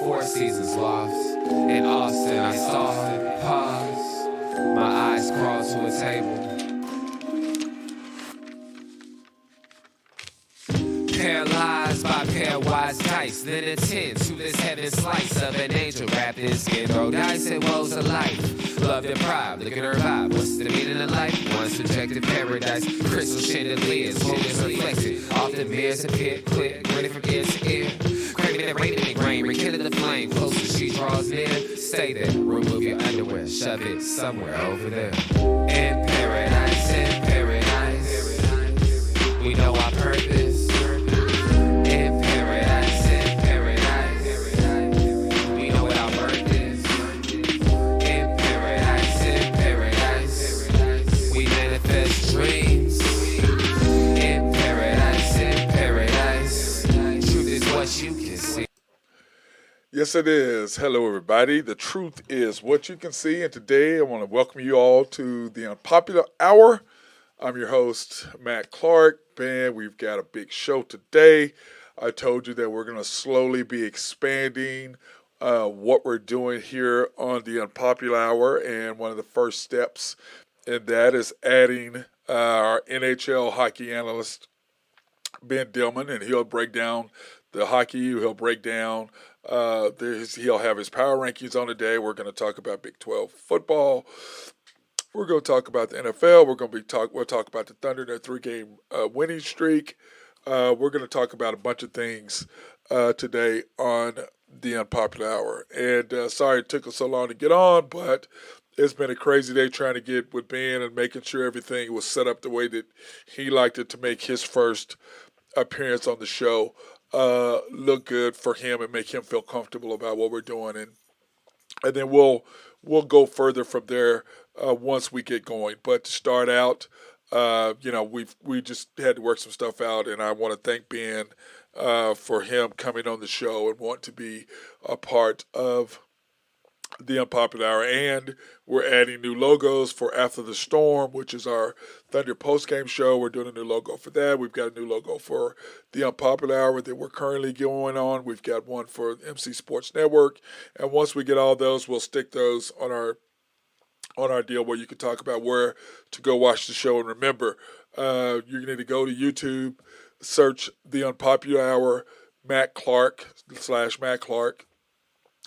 Four Seasons loft. In Austin, I saw her pause. My eyes crawled to a table. Paralyzed by pairwise dice, then attend to this heaven slice of an angel wrapped in skin. Throw dice and woes of life. Love deprived, look at her vibe. What's the meaning of life? Once rejected paradise, crystal chandeliers, moments reflected. Often mirrors appear, clear, grinning from ear to ear. Craving that rain in the grain, rekindle the flame. Closer she draws near, stay there. Remove your underwear, shove it somewhere over there. In paradise, we know our purpose. Yes, it is. Hello, everybody. The truth is what you can see. And today I want to welcome you all to the Unpopular Hour. I'm your host, Matt Clark. Man, we've got a big show today. I told you that we're going to slowly be expanding what we're doing here on the Unpopular Hour. And one of the first steps in that is adding our NHL hockey analyst, Ben Dillman, and he'll break down the hockey. He'll break down he'll have his power rankings on today. We're going to talk about Big 12 football. We're going to talk about the NFL. We'll talk about the Thunder, their 3-game winning streak. We're going to talk about a bunch of things today on the Unpopular Hour. And sorry it took us so long to get on, but it's been a crazy day trying to get with Ben and making sure everything was set up the way that he liked it to make his first appearance on the show look good for him and make him feel comfortable about what we're doing, and then we'll go further from there once we get going. But to start out, we just had to work some stuff out, and I want to thank Ben for him coming on the show and wanting to be a part of the Unpopular Hour. And we're adding new logos for After the Storm, which is our Thunder post-game show. We're doing a new logo for that. We've got a new logo for the Unpopular Hour that we're currently going on. We've got one for MC Sports Network. And once we get all those, we'll stick those on our deal where you can talk about where to go watch the show. And remember, you need to go to YouTube, search the Unpopular Hour, Matt Clark /Matt Clark.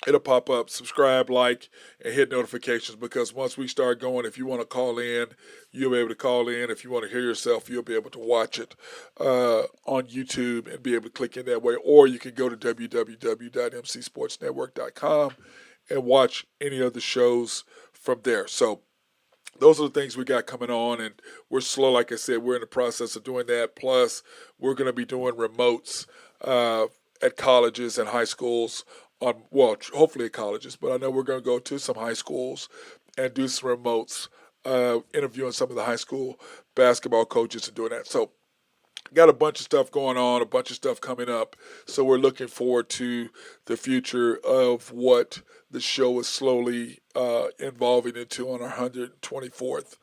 It'll pop up, subscribe, like, and hit notifications, because once we start going, if you want to call in, you'll be able to call in. If you want to hear yourself, you'll be able to watch it on YouTube and be able to click in that way. Or you can go to www.mcsportsnetwork.com and watch any of the shows from there. So those are the things we got coming on, and we're slow. Like I said, we're in the process of doing that. Plus, we're going to be doing remotes at colleges and high schools. Hopefully at colleges, but I know we're going to go to some high schools and do some remotes, interviewing some of the high school basketball coaches and doing that. So got a bunch of stuff going on, a bunch of stuff coming up. So we're looking forward to the future of what the show is slowly evolving into on our 124th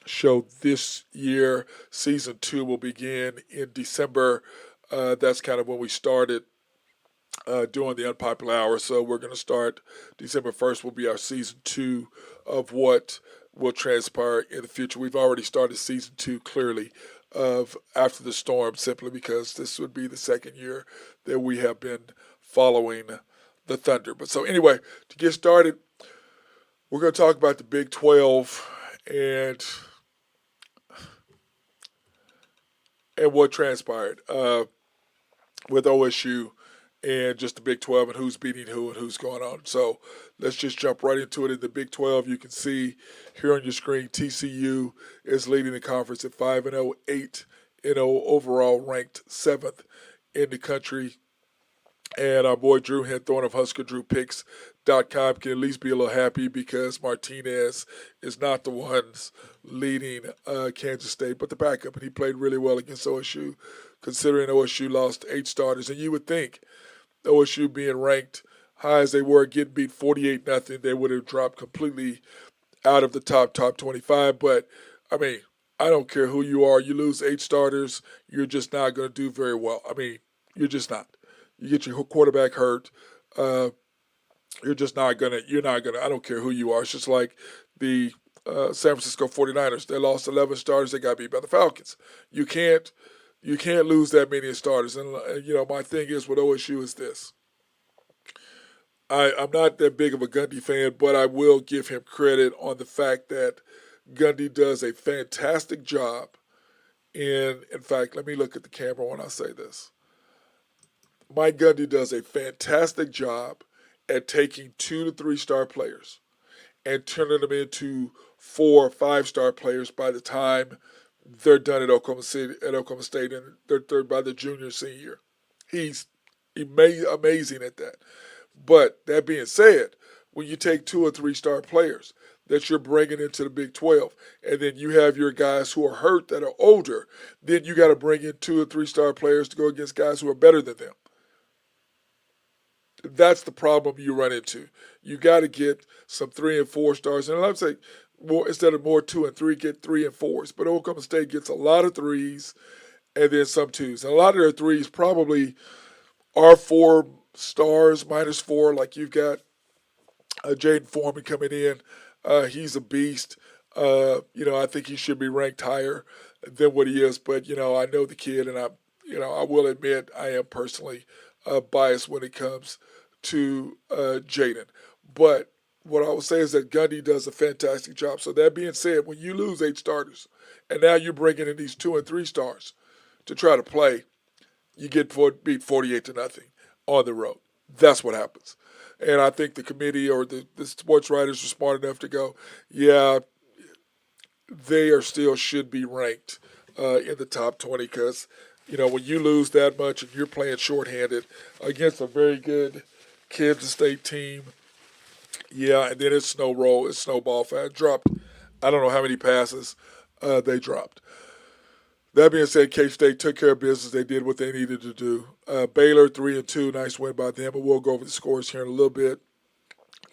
show this year. Season 2 will begin in December. That's kind of when we started doing the Unpopular Hour. So we're going to start December 1st will be our season 2 of what will transpire in the future. We've already started season 2 clearly of After the Storm, simply because this would be the second year that we have been following the Thunder. But so anyway, to get started, we're going to talk about the Big 12 and what transpired with OSU and just the Big 12 and who's beating who and who's going on. So let's just jump right into it. In the Big 12, you can see here on your screen, TCU is leading the conference at 5-0, 8-0 overall, ranked 7th in the country. And our boy Drew Henthorn of HuskerDrewPicks.com can at least be a little happy because Martinez is not the ones leading Kansas State, but the backup. And he played really well against OSU, considering OSU lost 8 starters. And you would think OSU being ranked high as they were, getting beat 48-0, they would have dropped completely out of the top 25. But, I mean, I don't care who you are. You lose 8 starters, you're just not going to do very well. I mean, you're just not. you get your quarterback hurt. Uh, you're not gonna. I don't care who you are. It's just like the San Francisco 49ers. They lost 11 starters. They got beat by the Falcons. You can't you can't lose that many starters. And my thing is with OSU is this. I'm not that big of a Gundy fan, but I will give him credit on the fact that Gundy does a fantastic job. In fact, let me look at the camera when I say this. Mike Gundy does a fantastic job at taking 2 to 3 star players and turning them into 4 or 5 star players by the time they're done at Oklahoma State, and they're by the junior senior year. He's amazing at that. But that being said, when you take 2 or 3 star players that you're bringing into the Big 12, and then you have your guys who are hurt that are older, then you got to bring in 2 or 3 star players to go against guys who are better than them. That's the problem you run into. You got to get some 3 and 4 stars, and I'm saying more instead of more 2 and 3, get 3 and 4s. But Oklahoma State gets a lot of threes and then some twos, and a lot of their threes probably are 4 stars -4. Like you've got Jaden Foreman coming in. He's a beast. I think he should be ranked higher than what he is. But I know the kid, and I will admit I am personally biased when it comes to Jaden. But what I would say is that Gundy does a fantastic job. So that being said, when you lose 8 starters, and now you're bringing in these 2 and 3 stars to try to play, you get beat 48-0 on the road. That's what happens. And I think the committee or the sports writers are smart enough to go, yeah, they are still should be ranked in the top 20 because, when you lose that much and you're playing shorthanded against a very good Kansas State team, yeah, and then it's snowball fast. Dropped, I don't know how many passes they dropped. That being said, K-State took care of business. They did what they needed to do. Baylor 3-2, nice win by them. But we'll go over the scores here in a little bit.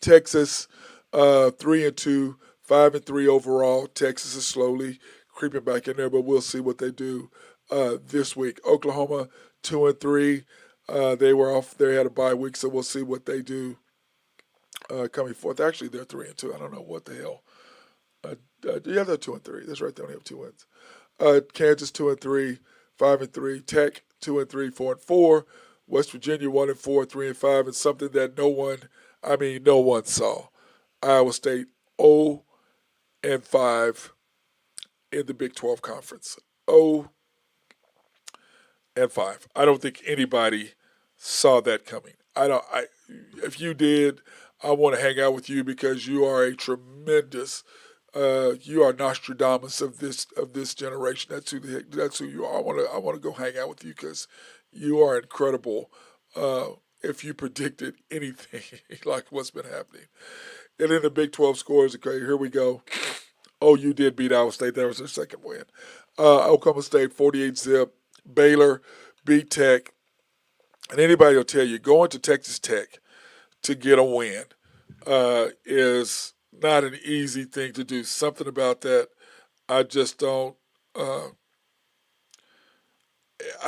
Texas 3-2, 5-3 overall. Texas is slowly creeping back in there, but we'll see what they do this week. Oklahoma 2-3. They were off. They had a bye week, so we'll see what they do coming forth. Actually, they're 3-2. I don't know what the hell. Yeah, they're 2-3. That's right. They only have 2 wins. Kansas 2-3, 5-3. Tech 2-3, 4-4. West Virginia 1-4, 3-5, and something that no one saw. Iowa State 0-5 in the Big 12 Conference. 0-5. I don't think anybody saw that coming. If you did, I want to hang out with you because you are a tremendous. You are Nostradamus of this generation. That's who you are. I want to go hang out with you because you are incredible. If you predicted anything like what's been happening, and in the Big 12 scores, okay, here we go. You did beat Iowa State. That was their second win. Oklahoma State 48-0. Baylor beat Tech, and anybody will tell you going to Texas Tech to get a win is not an easy thing to do. Something about that, I just don't. I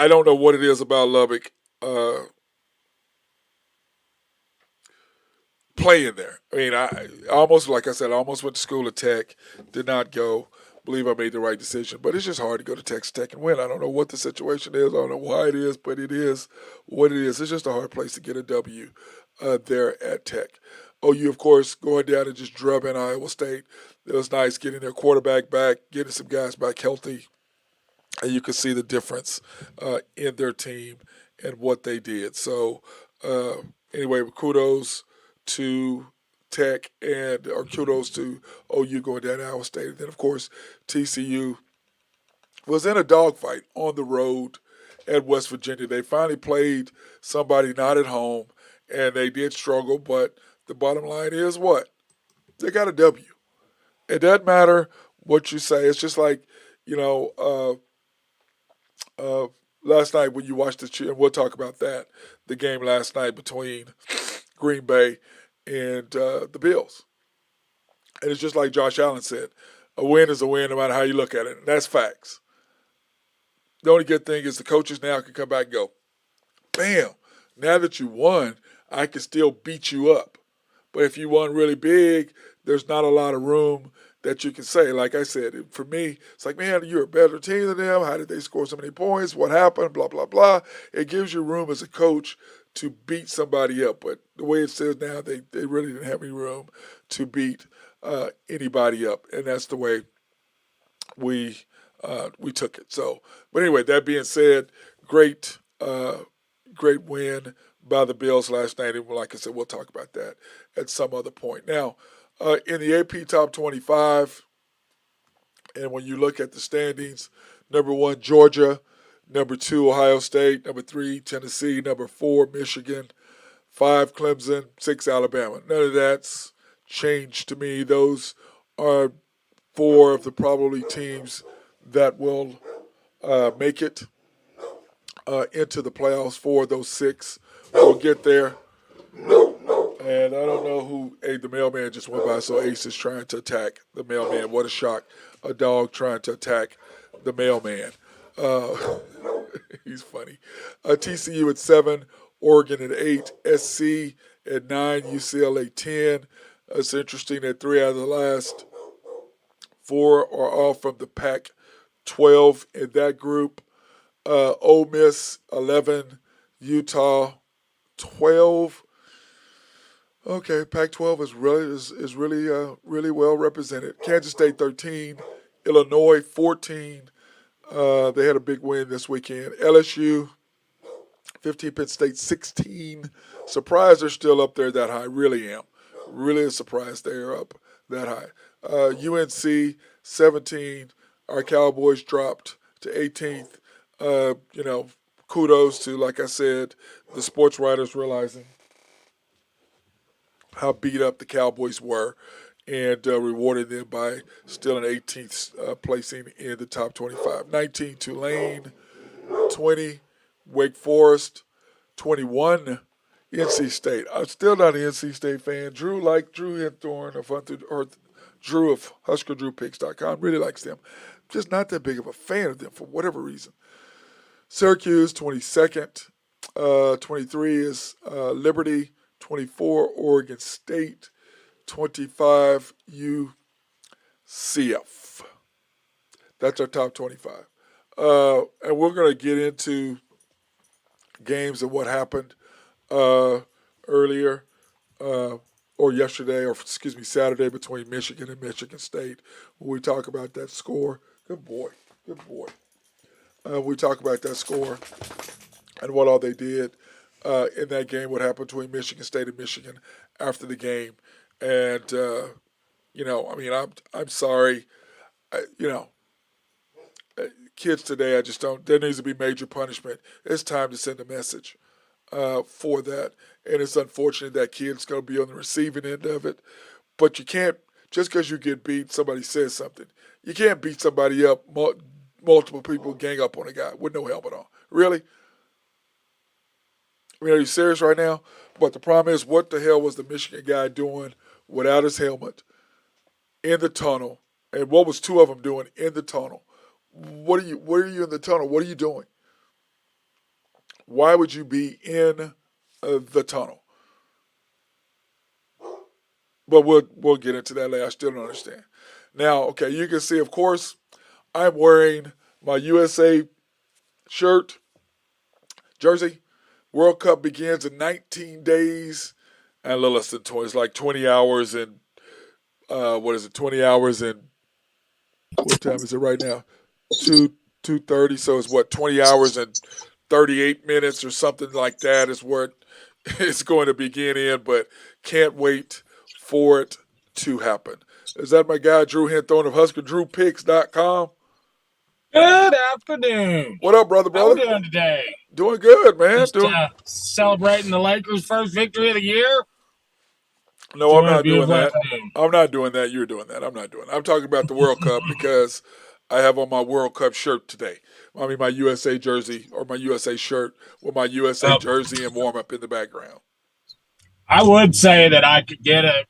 don't know what it is about Lubbock playing there. I mean, I almost, like I said, I almost went to school at Tech. Did not go. Believe I made the right decision, but it's just hard to go to Texas Tech and win. I don't know what the situation is. I don't know why it is, but it is what it is. It's just a hard place to get a W there at Tech. OU, of course, going down and just drubbing Iowa State. It was nice getting their quarterback back, getting some guys back healthy, and you could see the difference in their team and what they did. So, anyway, kudos to Tech or kudos to OU going down to Iowa State. And then, of course, TCU was in a dogfight on the road at West Virginia. They finally played somebody not at home, and they did struggle, but the bottom line is what? They got a W. It doesn't matter what you say. It's just like, last night when you watched and we'll talk about that, the game last night between Green Bay and the Bills. And it's just like Josh Allen said, a win is a win no matter how you look at it. And that's facts. The only good thing is the coaches now can come back and go, bam, Now that you won, I can still beat you up. But if you won really big, there's not a lot of room that you can say. Like I said, for me, it's like, man, you're a better team than them. How did they score so many points? What happened? Blah, blah, blah. It gives you room as a coach to beat somebody up. But the way it says now, they really didn't have any room to beat anybody up. And that's the way we took it. So, but anyway, that being said, great great win by the Bills last night. And like I said, we'll talk about that at some other point. Now, in the AP Top 25, and when you look at the standings, number one, Georgia. Number two, Ohio State. Number three, Tennessee. Number four, Michigan. Five, Clemson. Six, Alabama. None of that's changed to me. Those are four of the probably teams that will make it into the playoffs. Four of those six will get there. And I don't know who the mailman just went by, so Ace is trying to attack the mailman. What a shock. A dog trying to attack the mailman. Uh, he's funny. TCU at 7, Oregon at 8, SC at 9, UCLA 10. It's interesting that 3 out of the last 4 are all from the Pac 12 in that group. Ole Miss 11, Utah 12. Okay, Pac-12 is really well represented. Kansas State 13, Illinois 14. They had a big win this weekend. LSU 15, Penn State 16. Surprised they're still up there that high. Really am. Really surprised they're up that high. UNC 17. Our Cowboys dropped to 18th. Kudos to, like I said, the sports writers realizing how beat up the Cowboys were and rewarded them by still an 18th placing in the top 25. 19, Tulane. 20, Wake Forest. 21, NC State. I'm still not an NC State fan. Drew Hinthorn of Drew of HuskerDrewPicks.com really likes them. Just not that big of a fan of them for whatever reason. Syracuse, 22nd. 23 is Liberty. 24, Oregon State. 25, UCF. That's our top 25. And we're going to get into games and what happened earlier or yesterday, or excuse me, Saturday between Michigan and Michigan State. When we talk about that score, good boy. We talk about that score and what all they did in that game, what happened between Michigan State and Michigan after the game. And, I'm sorry. Kids today, I just don't, there needs to be major punishment. It's time to send a message for that. And it's unfortunate that kids going to be on the receiving end of it. But you can't, just because you get beat, somebody says something. You can't beat somebody up, multiple people gang up on a guy with no helmet on. Really? I mean, are you serious right now? But the problem is, what the hell was the Michigan guy doing without his helmet in the tunnel? And what was 2 of them doing in the tunnel? What are you in the tunnel? What are you doing? Why would you be in the tunnel? But we'll get into that later. I still don't understand. Now, okay, you can see, of course, I'm wearing my USA jersey. World Cup begins in 19 days and a little less than 20. It's like 20 hours and 20 hours and what time is it right now? 2:30. So it's 20 hours and 38 minutes or something like that is where it's going to begin in. But can't wait for it to happen. Is that my guy Drew Hinthorn of HuskerDrewPicks.com? Good afternoon. What up, brother? How are we doing today? Doing good, man. Just celebrating the Lakers' first victory of the year. No, I'm not doing that. I'm not doing that. You're doing that. I'm not doing that. I'm talking about the World Cup because I have on my World Cup shirt today. I mean, my USA jersey or my USA shirt with my USA jersey and warm up in the background. I would say that I could get a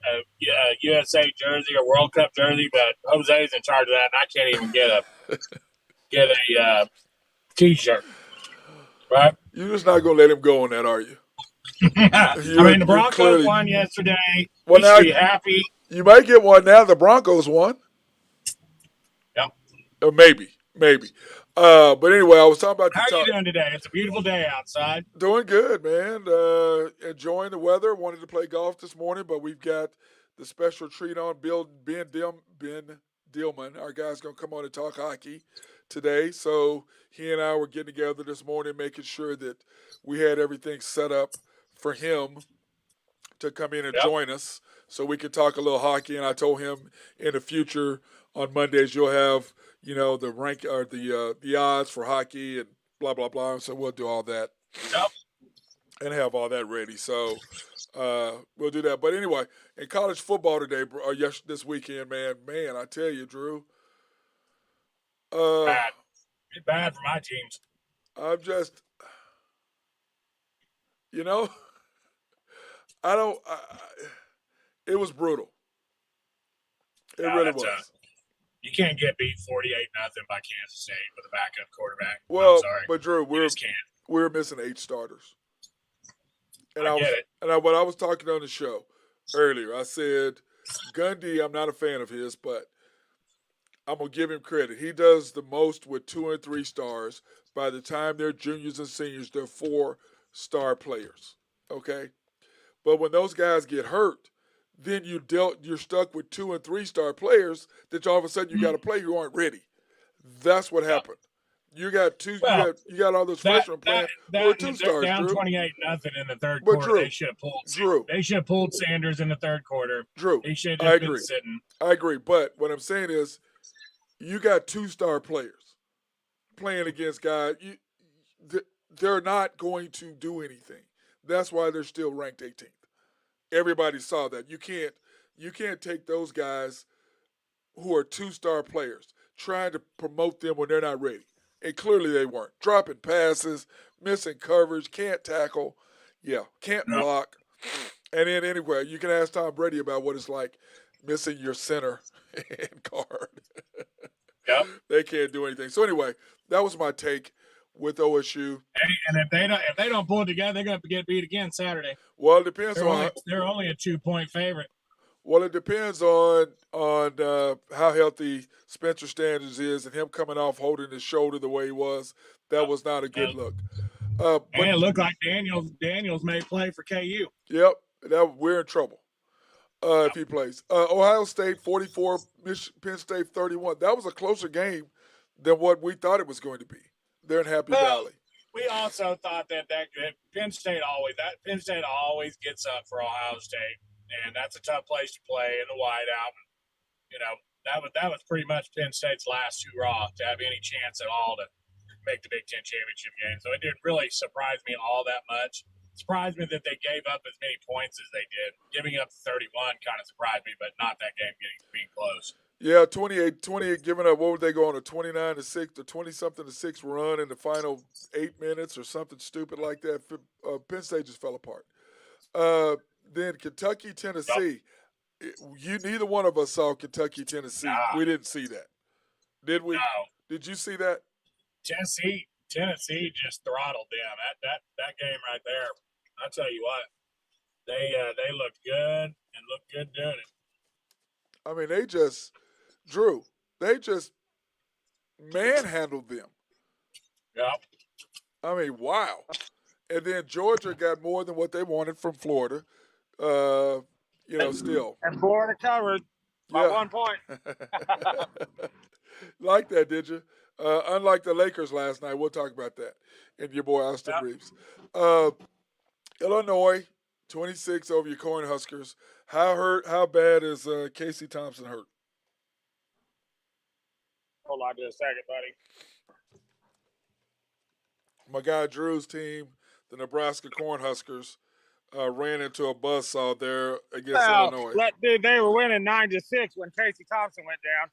USA jersey or World Cup jersey, but Jose's in charge of that, and I can't even get a T-shirt. Right? You're just not gonna let him go on that, are you? I mean, the Broncos clearly won yesterday. well You should now be happy. you might get one now. The Broncos won, Yep. or maybe. But anyway, I was talking about How the are you top. doing today? It's a beautiful day outside. Doing good, man. Enjoying the weather. Wanted to play golf this morning, but we've got the special treat on. Ben Dillman, our guy's gonna come on and talk hockey today. So he and I were getting together this morning, making sure that we had everything set up for him to come in and Yep. join us, so we could talk a little hockey. And I told him in the future on Mondays you'll have the rank or the odds for hockey and blah blah blah. So we'll do all that Yep. and have all that ready. So we'll do that. But anyway, in college football today, this weekend, man, I tell you, Drew, uh, Bad. It's bad for my teams. I'm just, you know, I don't. It was brutal. It No, really that's was. you can't get beat 48-0 by Kansas State with a backup quarterback. I'm Well, sorry. but Drew, You just can't. we're missing 8 starters. And I get it. when I was talking on the show earlier, I said Gundy, I'm not a fan of his, but I'm gonna give him credit. He does the most with 2 and 3 stars. By the time they're juniors and seniors, they're 4-star players. Okay, but when those guys get hurt, then you're stuck with 2 and 3-star players that all of a sudden you got to play who aren't ready. That's what happened. You got Well, you got all those freshmen playing who are 2-stars, down Drew. 28-0 in the third But quarter. They should have pulled. Drew, They should have pulled Sanders in the third quarter. Drew, He should I have just agree. been sitting. I agree. But what I'm saying is, you got 2-star players playing against guys. They're not going to do anything. That's why they're still ranked 18th. Everybody saw that. You can't take those guys who are 2-star players trying to promote them when they're not ready. And clearly they weren't. Dropping passes, missing coverage, can't tackle, can't No. block. And then anyway, you can ask Tom Brady about what it's like missing your center and guard. Yep. They can't do anything. So anyway, that was my take with OSU. And if they don't pull it together, they're going to get beat again Saturday. Well, it depends They're only a 2-point favorite. Well, it depends on how healthy Spencer Sanders is, and him coming off holding his shoulder the way he was. That was not a good look. And it looked like Daniels may play for KU. Yep, we're in trouble if he plays. Ohio State 44, Penn State 31. That was a closer game than what we thought it was going to be. They're in Happy Valley. We also thought that Penn State always gets up for Ohio State, and that's a tough place to play in the whiteout. That was pretty much Penn State's last hurrah to have any chance at all to make the Big Ten championship game. So it didn't really surprise me all that much. It surprised me that they gave up as many points as they did. Giving up 31 kind of surprised me, but not that game being close. Yeah, 28 giving up. What would they go on, a 29-6 or 20-something-6 run in the final 8 minutes or something stupid like that? Penn State just fell apart. Then Kentucky, Tennessee. Neither one of us saw Kentucky, Tennessee. Nah. We didn't see that, did we? No. Did you see that? Tennessee just throttled them. That game right there. I tell you what, they looked good and looked good doing it. I mean, they just manhandled them. Yep. I mean, wow. And then Georgia got more than what they wanted from Florida. Still. And Florida covered by 1 point. Like that, did you? Unlike the Lakers last night, we'll talk about that. And your boy Austin Reeves. Illinois, 26 over your Cornhuskers. How bad is Casey Thompson hurt? Hold on just a second, buddy. My guy Drew's team, the Nebraska Cornhuskers, ran into a buzzsaw there against Illinois. They were winning 9-6 when Casey Thompson went down.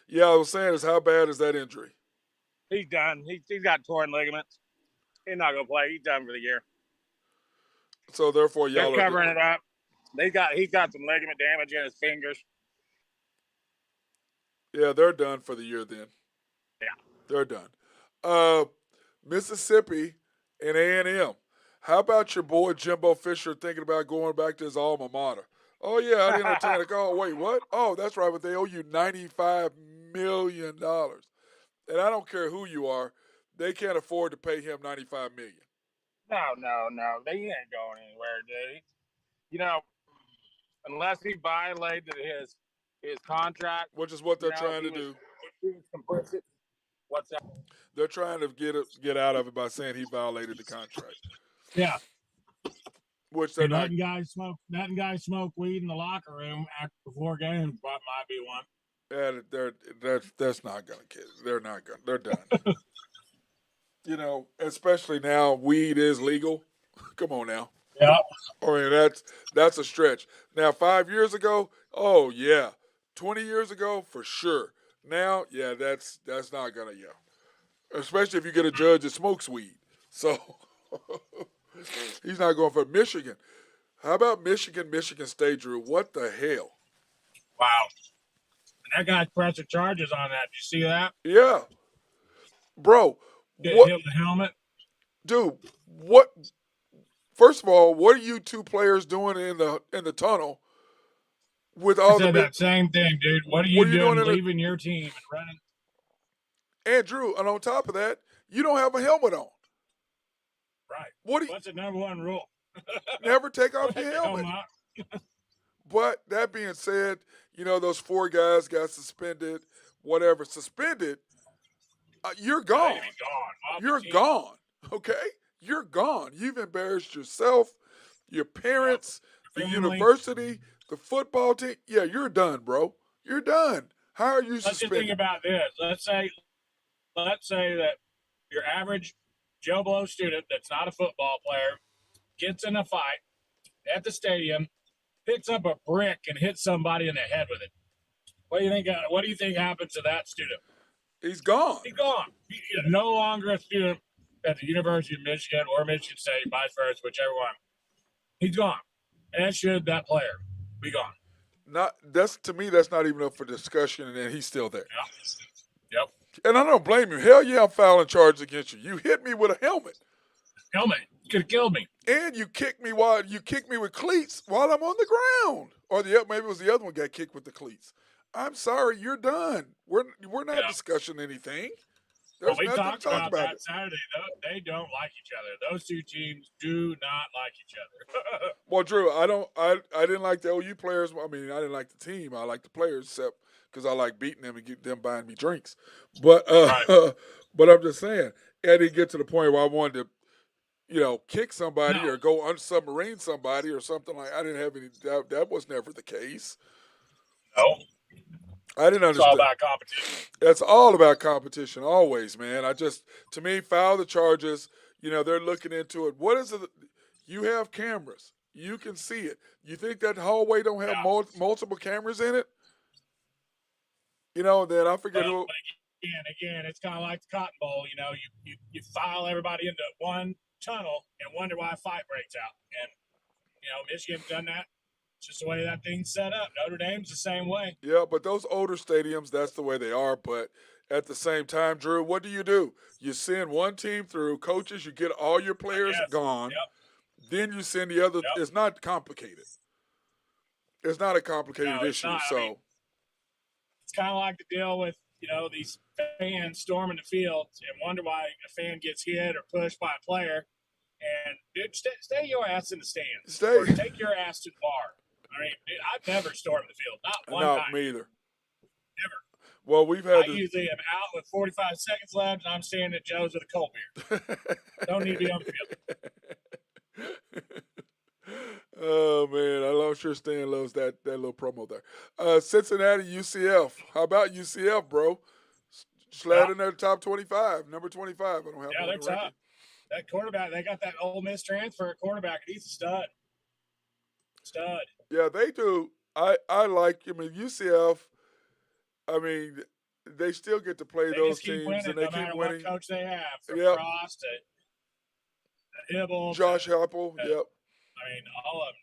Yeah, I was saying is how bad is that injury? He's done. He's got torn ligaments. He's not gonna play. He's done for the year. So therefore, y'all They're covering it up. He's got some ligament damage in his fingers. Yeah, they're done for the year then. Yeah, they're done. Mississippi and A&M. How about your boy Jimbo Fisher thinking about going back to his alma mater? Oh yeah, I didn't entertain a call. Wait, what? Oh, that's right, but they owe you $95 million, and I don't care who you are, they can't afford to pay him $95 million. No. They ain't going anywhere, dude. You know, unless he violated his contract, Which is what you they're know, trying to do. he was complicit. What's that? They're trying to get out of it by saying he violated the contract, Yeah. which they're And not. letting guys smoke weed in the locker room after before games might be one. And that's not gonna get. They're not gonna. They're done. Especially now, weed is legal. Come on now. Yeah. I mean, that's a stretch. Now, 5 years ago, oh yeah, 20 years ago, for sure. Now, yeah, that's not gonna especially if you get a judge that smokes weed. So he's not going for Michigan. How about Michigan State, Drew? What the hell? Wow. And that guy's pressing charges on that. Did you see that? Yeah, bro. Get What, hit with the helmet. dude? What? First of all, what are you two players doing in the tunnel with I all said the? that same thing, dude. What are What you are you doing doing leaving your team and running? And Drew, and on top of that, you don't have a helmet on. Right. What? What's the number one rule? Never take off Put your the helmet. helmet on. But that being said, those four guys got suspended. Whatever, suspended. You're gone. They'd be gone. You're gone. Okay, you're gone. You've embarrassed yourself, your parents, the Family. university, the football team. Yeah, you're done, bro. You're done. How are you Let's just suspended? think about this. Let's say that your average Joe Blow student that's not a football player gets in a fight at the stadium, picks up a brick and hits somebody in the head with it. What do you think? What do you think happens to that student? He's gone. He's gone. He's no longer a student at the University of Michigan or Michigan State, vice versa, whichever one. He's gone. And should that player be gone? To me, that's not even up for discussion, and he's still there. Yep. And I don't blame him. Hell yeah, I'm filing charges against you. You hit me with a helmet. Helmet could have killed me. And you kicked me with cleats while I'm on the ground. Or maybe it was the other one got kicked with the cleats. I'm sorry, you're done. We're not discussing anything. There's we nothing talked to talk about that Saturday. They don't like each other. Those two teams do not like each other. Well, Drew, I didn't like the OU players. I mean, I didn't like the team. I like the players, except because I like beating them and get them buying me drinks. But Right. but I'm just saying, I didn't get to the point where I wanted to, kick somebody or go unsubmarine somebody or something like. I didn't have any. That was never the case. No. I didn't understand. It's all about competition. It's all about competition, always, man. To me, file the charges. They're looking into it. What is it? You have cameras. You can see it. You think that hallway don't have multiple cameras in it? Then I forget who. Again, it's kind of like the Cotton Bowl. You file everybody into one tunnel and wonder why a fight breaks out. And Michigan's done that. It's just the way that thing's set up. Notre Dame's the same way. Yeah, but those older stadiums, that's the way they are. But at the same time, Drew, what do? You send one team through, coaches, you get all your players gone. Yep. Then you send the other. Yep. It's not complicated. It's not a complicated issue. So it's kind of like the deal with these fans storming the field and wonder why a fan gets hit or pushed by a player. And dude, stay your ass in the stands. Or take your ass to the bar. I mean, dude, I've never stormed the field. Not one time. Not me either. Never. Well, we've had. I usually am out with 45 seconds left, and I'm standing at Joe's with a cold beer. Don't need to be on the field. Oh man, I'm sure Stan loves that little promo there. Cincinnati, UCF. How about UCF, bro? Slid in their top 25, number 25. I don't have. Yeah, they're top. That quarterback, they got that Ole Miss transfer quarterback. He's a stud. Stud. Yeah, they do. I like. I mean, UCF. I mean, they still get to play those teams, winning, and they no keep matter winning. What coach they have, from Frost to Hibble, Josh Heupel. Yep. I mean, all of them.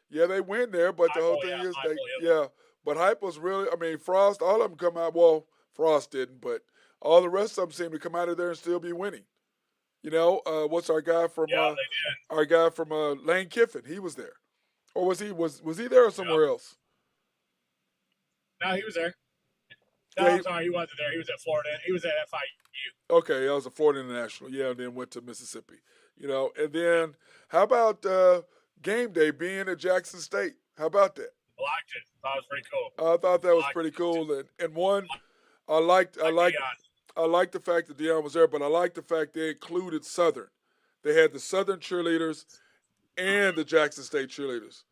Yeah, they win there, but the whole thing is But Heupel's really. I mean, Frost. All of them come out. Well, Frost didn't, but all the rest of them seem to come out of there and still be winning. You know, what's Yeah, they did. our guy from Lane Kiffin? He was there, or was he there or Yeah. somewhere else? No, he was there. No, Yeah, I'm sorry, he wasn't there. He was at Florida. He was at FIU. okay, I was a Florida International. Yeah, and then went to Mississippi. You know, and then how about game day being at Jackson State? How about that? I liked it. Thought it was pretty cool. I thought that was Liked pretty it. cool. And one, I liked I Like liked Dion. I liked the fact that Deion was there, but I liked the fact they included Southern. They had the Southern cheerleaders and the Jackson State cheerleaders.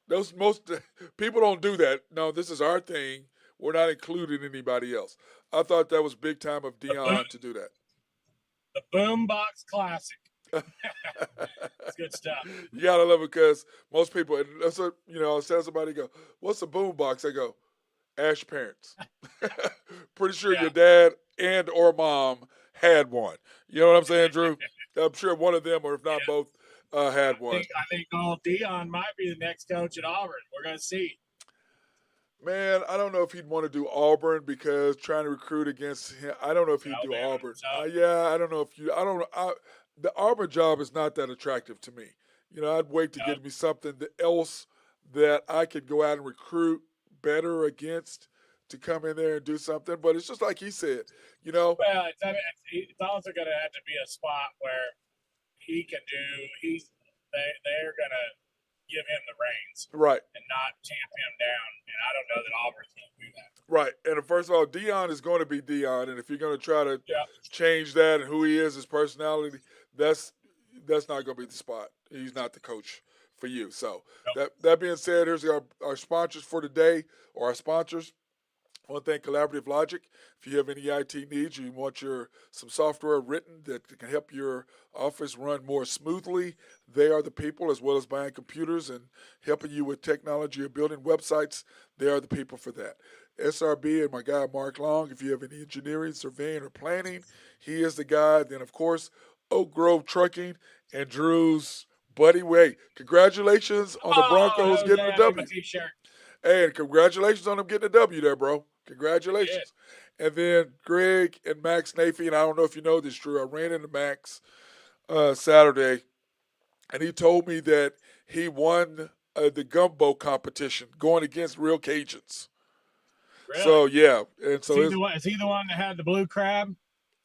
Those most people don't do that. No, this is our thing. We're not including anybody else. I thought that was big time of The boom, Deion to do that. the Boombox Classic. It's good stuff. You gotta love it because most people. And that's what I was telling somebody. Go, what's a boom box? I go, ask your parents. Pretty sure Yeah. your dad and or mom had one. You know what I'm saying, Drew? I'm sure one of them, or if not Yeah. both, had one. I think old Dion might be the next coach at Auburn. We're gonna see. Man, I don't know if he'd want to do Auburn because trying to recruit against him. I don't know if he'd do Alabama. Auburn. So Yeah, I don't know if you. I don't know. The Auburn job is not that attractive to me. You know, I'd wait to no, get me something else that I could go out and recruit better against to come in there and do something. But it's just like he said. You know, well, it's also gonna have to be a spot where he can do. They're gonna give him the reins right. and not tamp him down. And I don't know that Auburn's gonna do that. Right. And first of all, Dion is going to be Dion, and if you're going to try to Yeah. change that and who he is, his personality, that's not going to be the spot. He's not the coach for you. So Nope. that being said, here's our sponsors for today, or our sponsors. I want to thank Collaborative Logic. If you have any IT needs, you want some software written that can help your office run more smoothly, they are the people, as well as buying computers and helping you with technology or building websites. They are the people for that. SRB and my guy Mark Long. If you have any engineering, surveying, or planning, he is the guy. Then of course, Oak Grove Trucking and Drew's buddy. Wait, congratulations on the Oh, Broncos Jose, getting a I made my W. T-shirt. Hey, and congratulations on them getting a W there, bro. He did. Congratulations. And then Greg and Max Nafy, and I don't know if you know this, Drew. I ran into Max Saturday, and he told me that he won the gumbo competition going against real Cajuns. Really? So yeah, and Is so he the one? Is he the one that had the blue crab?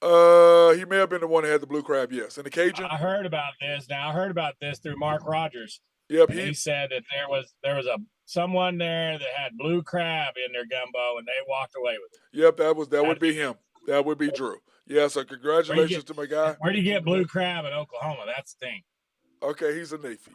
he may have been the one that had the blue crab, yes. And the Cajun, I heard about this. Now I heard about this through Mark Rogers, yep, and he said that there was a someone there that had blue crab in their gumbo, and they walked away with it. yep, that would That'd be be him. That would be Drew. Yeah, so congratulations to my guy. where do you get blue crab in Oklahoma? That's the thing. Okay, he's a Navy.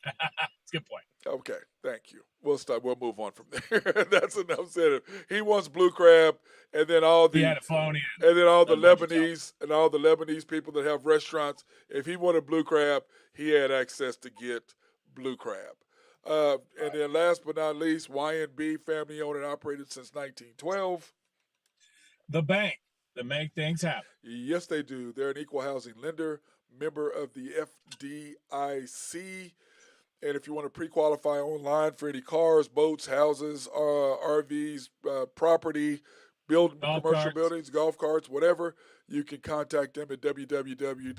That's a good point. Okay, thank you. We'll stop. We'll move on from there. That's enough said. He wants blue crab, and then He had it flown in. and then all the Done by himself. Lebanese and all the Lebanese people that have restaurants. If he wanted blue crab, he had access to get blue crab. And then last but not least, YNB, family owned and operated since 1912. The bank that make things happen. Yes, they do. They're an equal housing lender, member of the FDIC. And if you want to pre-qualify online for any cars, boats, houses, RVs, property, build Golf commercial carts. buildings, golf carts, whatever, you can contact them at www.ynbok.com.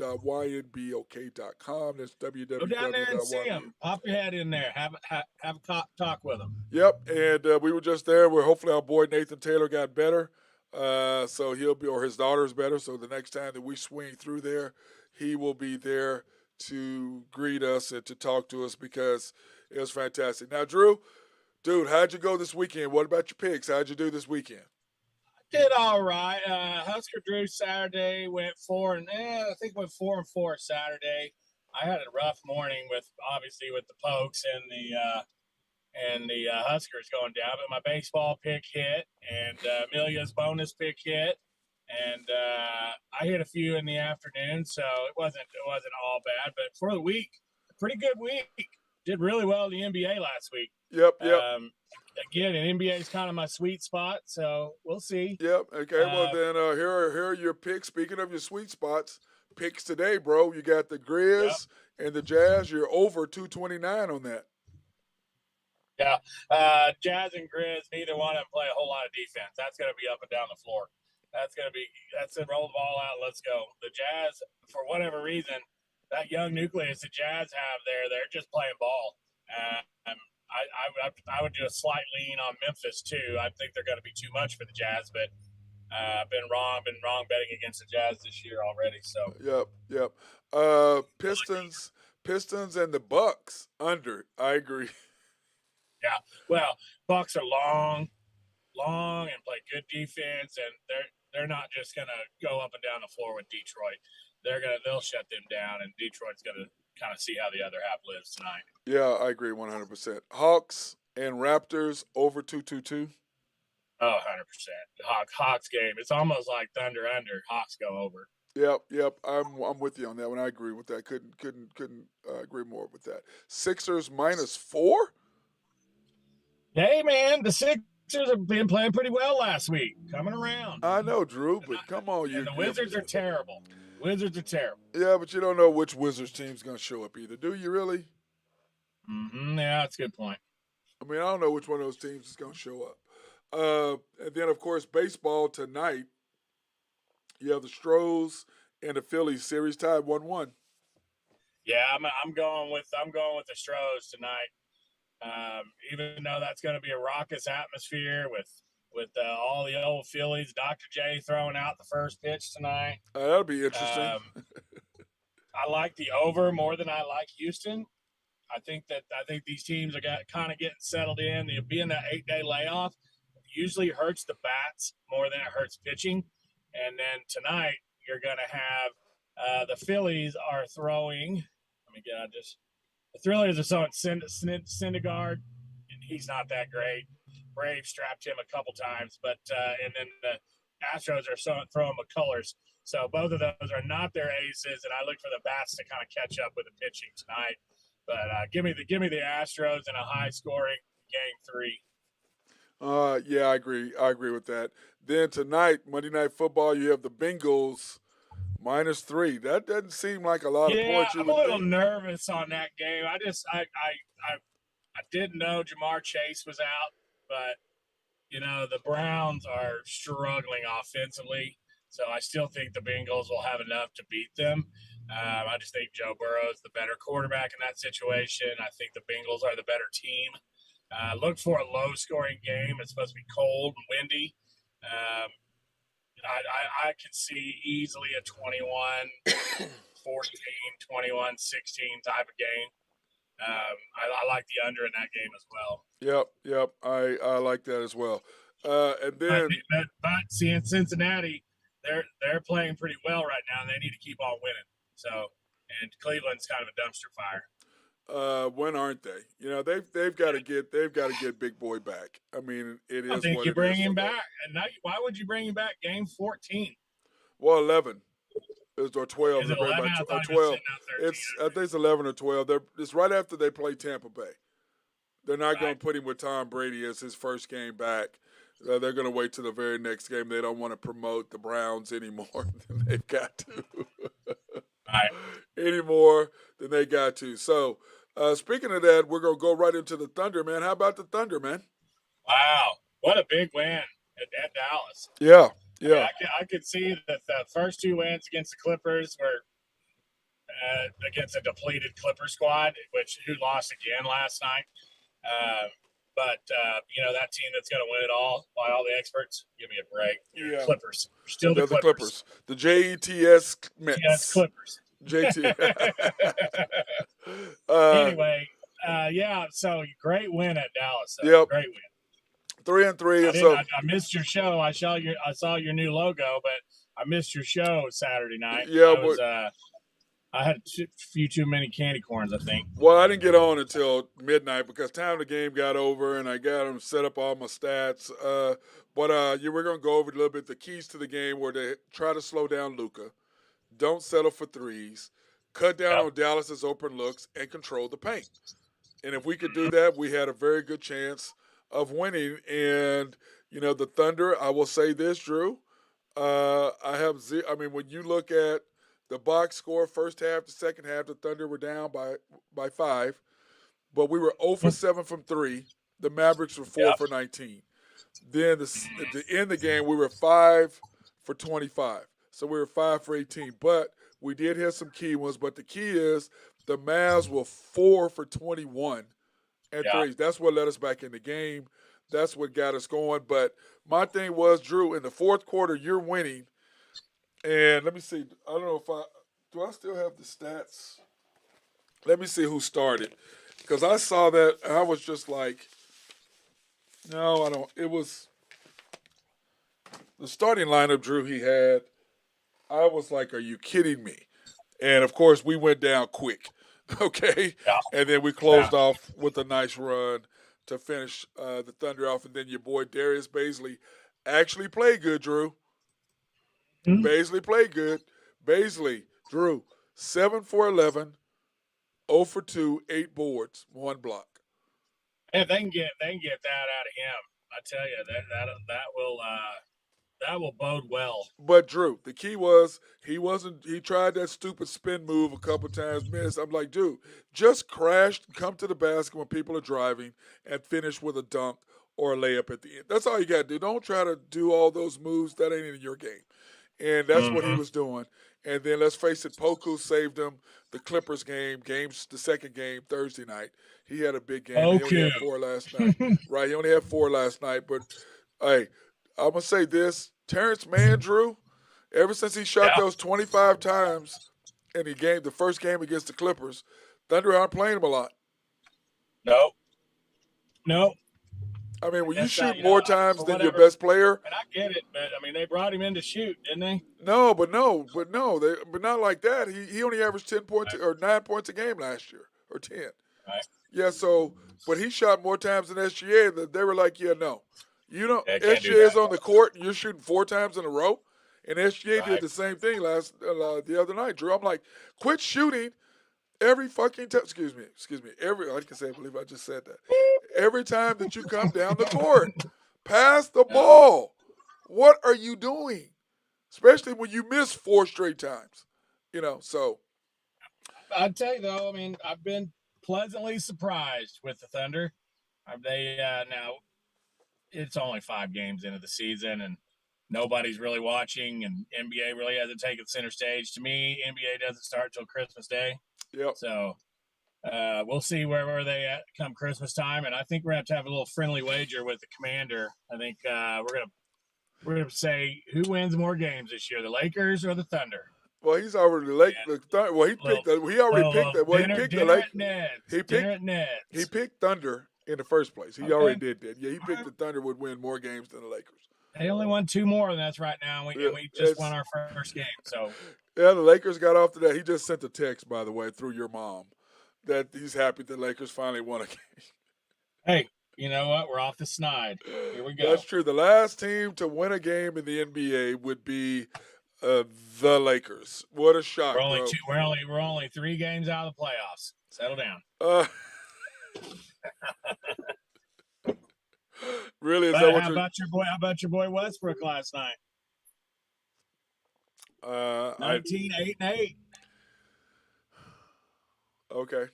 That's www. Go down there and see him. Pop your head in there. Have a talk with him. Yep, and we were just there. Where hopefully our boy Nathan Taylor got better, so he'll be, or his daughter's better. So the next time that we swing through there, he will be there to greet us and to talk to us because it was fantastic. Now, Drew, dude, how'd you go this weekend? What about your picks? How'd you do this weekend? Did all right. Husker Drew Saturday went I think went 4-4 Saturday. I had a rough morning with the Pokes and the Huskers going down, but my baseball pick hit and Amelia's bonus pick hit, and I hit a few in the afternoon, so it wasn't all bad. But for the week, a pretty good week. Did really well in the NBA last week. Yep. Again, an NBA is kind of my sweet spot, so we'll see. Yep. Okay. Well, then here are your picks. Speaking of your sweet spots, picks today, bro. You got the Grizz and the Jazz. You're over 229 on that. Yeah. Jazz and Grizz, neither one of them play a whole lot of defense. That's going to be up and down the floor. That's it. Roll the ball out. Let's go. The Jazz, for whatever reason, that young nucleus the Jazz have there, they're just playing ball. I would do a slight lean on Memphis too. I think they're going to be too much for the Jazz, but I've been wrong betting against the Jazz this year already. So Yep. Pistons and the Bucks under. I agree. yeah, well, Bucks are long and play good defense, and they're not just going to go up and down the floor with Detroit. They'll shut them down, and Detroit's going to kind of see how the other half lives tonight. Yeah, I agree 100%. Hawks and Raptors over 222. Oh, 100%. Hawks game. It's almost like Thunder under. Hawks go over. Yep. I'm with you on that one. I agree with that. Couldn't agree more with that. Sixers -4. Hey man, the Sixers have been playing pretty well last week. Coming around. I know, Drew, but come on, the Wizards are terrible. Wizards are terrible. Yeah, but you don't know which Wizards team's going to show up either, do you? Really? Yeah, that's a good point. I mean, I don't know which one of those teams is going to show up. And then, of course, baseball tonight. You have the Stros and the Phillies series tied 1-1. Yeah, I'm going with the Stros tonight. Even though that's going to be a raucous atmosphere with all the old Phillies, Dr. J throwing out the first pitch tonight. That'll be interesting. I like the over more than I like Houston. I think these teams are kind of getting settled in. Being that 8-day layoff usually hurts the bats more than it hurts pitching. And then tonight you're going to have the Phillies are throwing. The Thrillers are throwing Syndergaard, and he's not that great. Braves strapped him a couple times, but and then the Astros are throwing McCullers. So both of those are not their aces, and I look for the bats to kind of catch up with the pitching tonight. But give me the Astros in a high scoring game 3. Yeah, I agree with that. Then tonight, Monday Night Football, you have the Bengals -3. That doesn't seem like a lot of points. I'm a little nervous on that game. I didn't know Jamar Chase was out, but the Browns are struggling offensively, so I still think the Bengals will have enough to beat them. I just think Joe Burrow is the better quarterback in that situation. I think the Bengals are the better team. Look for a low-scoring game. It's supposed to be cold and windy. I can see easily a 21-14, 21-16 type of game. I like the under in that game as well. Yep. I like that as well. And then, but seeing Cincinnati, they're playing pretty well right now, and they need to keep on winning. So, and Cleveland's kind of a dumpster fire. when aren't they? They've got to get Big Boy back. I mean, it is. I think you bring him back, and now why would you bring him back? Game 14. Well, 11 or 12. Is it 11? Or 12. I think it's 11 or 12. It's right after they play Tampa Bay. They're not going to put him with Tom Brady as his first game back. They're going to wait till the very next game. They don't want to promote the Browns anymore than they've got to. Anymore than they got to. So, speaking of that, we're going to go right into the Thunder, man. How about the Thunder, man? Wow. What a big win at Dallas. Yeah. I could see that the first two wins against the Clippers were against a depleted Clipper squad, who lost again last night. But that team that's going to win it all by all the experts, give me a break. Yeah. Clippers. Still the Clippers. The JETS Mets. Yes, Clippers. JT. Anyway, so great win at Dallas. Yep. Great win. 3-3. I missed your show. I saw your new logo, but I missed your show Saturday night. Yeah, I had a few too many candy corns, I think. Well, I didn't get on until midnight because time the game got over, and I got them set up all my stats. We're going to go over a little bit the keys to the game where they try to slow down Luka, don't settle for threes, cut down on Dallas's open looks, and control the paint. And if we could do that, we had a very good chance of winning. And, the Thunder, I will say this, Drew. When you look at the box score, first half, the second half, the Thunder were down by 5. But we were 0 for 7 from 3. The Mavericks were 4 for 19. Then at the end of the game, we were 5 for 25. So we were 5 for 18. But we did hit some key ones. But the key is the Mavs were 4 for 21 and Yeah. threes. That's what let us back in the game. That's what got us going. But my thing was, Drew, in the fourth quarter, you're winning. And let me see. I don't know if I still have the stats. Let me see who started. Because I saw that and I was just like, no, I don't. It was the starting lineup, Drew, he had. I was like, are you kidding me? And of course, we went down quick. Okay. Yeah. And then we closed off with a nice run to finish the Thunder off. And then your boy Darius Baisley actually played good, Drew. Mhm. Baisley played good. Baisley, Drew, 7 for 11, 0 for 2, 8 boards, 1 block. If they can get that out of him, I tell you that will bode well. But Drew, the key was he tried that stupid spin move a couple times, missed. I'm like, dude, just crash, come to the basket when people are driving and finish with a dunk or a layup at the end. That's all you got to do. Don't try to do all those moves. That ain't in your game. And that's what he Mm-hmm. was doing. And then let's face it, Poku saved him the Clippers the second game Thursday night. He had a big game. He only Okay. had 4 last night. Right, he only had 4 last night. But hey, I'm gonna say this: Terrence Mann, Drew, ever since he shot Yeah. those 25 times in the first game against the Clippers, Thunder aren't playing him a lot. No. I mean, when you That's shoot not, more times for than your whatever. best player, And I get it, but I mean, they brought him in to shoot, didn't they? but not like that. He only averaged 10 points or 9 points a game last year, or 10. Right. Yeah, so but he shot more times than SGA. That they were like, yeah, no, They can't do SGA is that. on the court and you're shooting 4 times in a row, and SGA did Right. the same thing the other night. Drew, I'm like, quit shooting every fucking time. Excuse me. I can say, I believe I just said that. Every time that you come down the court, pass the ball. What are you doing? Especially when you miss 4 straight times. So I'd tell you though, I mean, I've been pleasantly surprised with the Thunder. They now it's only 5 games into the season, and nobody's really watching, and NBA really hasn't taken center stage. To me, NBA doesn't start till Christmas Day. yep. So we'll see where they at come Christmas time, and I think we're gonna have to have a little friendly wager with the commander. I think we're gonna say who wins more games this year, the Lakers or the Thunder. Well, he's already Well, he picked that. He already picked that. Well, he picked the dinner Lake. at Ned's. He Dinner picked. at Ned's. He picked Thunder in the first place. He Okay. already did that. Yeah, he picked the Thunder would win more games than the Lakers. They only won 2 more than that's right now. And we just won our first game. So yeah, the Lakers got off to that. He just sent a text, by the way, through your mom, that he's happy the Lakers finally won a game. hey, you know what? We're off the snide. Here we go. That's true. The last team to win a game in the NBA would be the Lakers. What a shock, We're only bro. we're only 3 games out of the playoffs. Settle down. Really? Is But that what how about your boy Westbrook last night? 19, 8 and 8. Okay.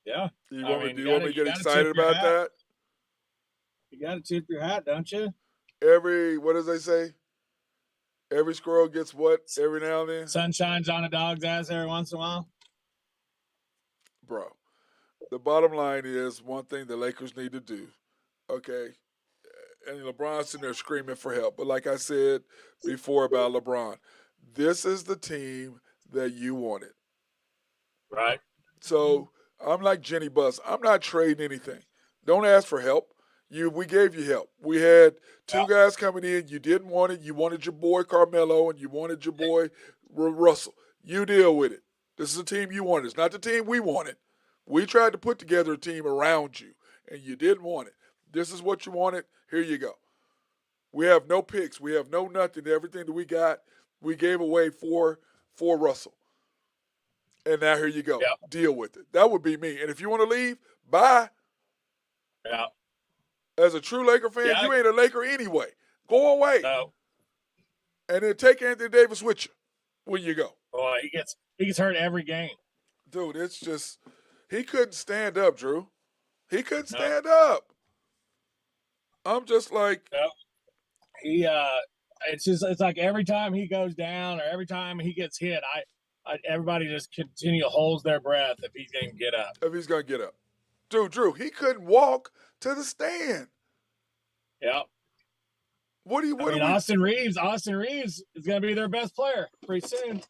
Yeah. Do you want me to get excited about that? You got to tip your hat, don't you? What does they say? Every squirrel gets what every now and then? Sun shines on a dog's ass every once in a while. Bro, the bottom line is one thing the Lakers need to do, okay? And LeBron's sitting there screaming for help. But like I said before about LeBron, this is the team that you wanted. Right. So I'm like Jenny Buss. I'm not trading anything. Don't ask for help. We gave you help. We had 2 guys coming in. You didn't want it. You wanted your boy Carmelo and you wanted your boy Russell. You deal with it. This is the team you wanted. It's not the team we wanted. We tried to put together a team around you, and you didn't want it. This is what you wanted. Here you go. We have no picks. We have no nothing. Everything that we got, we gave away for Russell. And now here you go. Yeah. Deal with it. That would be me. And if you want to leave, bye. Yeah. As a true Laker fan, you ain't a Laker anyway. Go away. No. And then take Anthony Davis with you when you go. Boy, he gets hurt every game. Dude, it's just he couldn't stand up, Drew. He couldn't stand up. I'm just like no. it's like every time he goes down or every time he gets hit, everybody just holds their breath if he's going to get up. If he's gonna get up, dude, Drew, he couldn't walk to the stand. Yeah. Austin Reeves is going to be their best player pretty soon.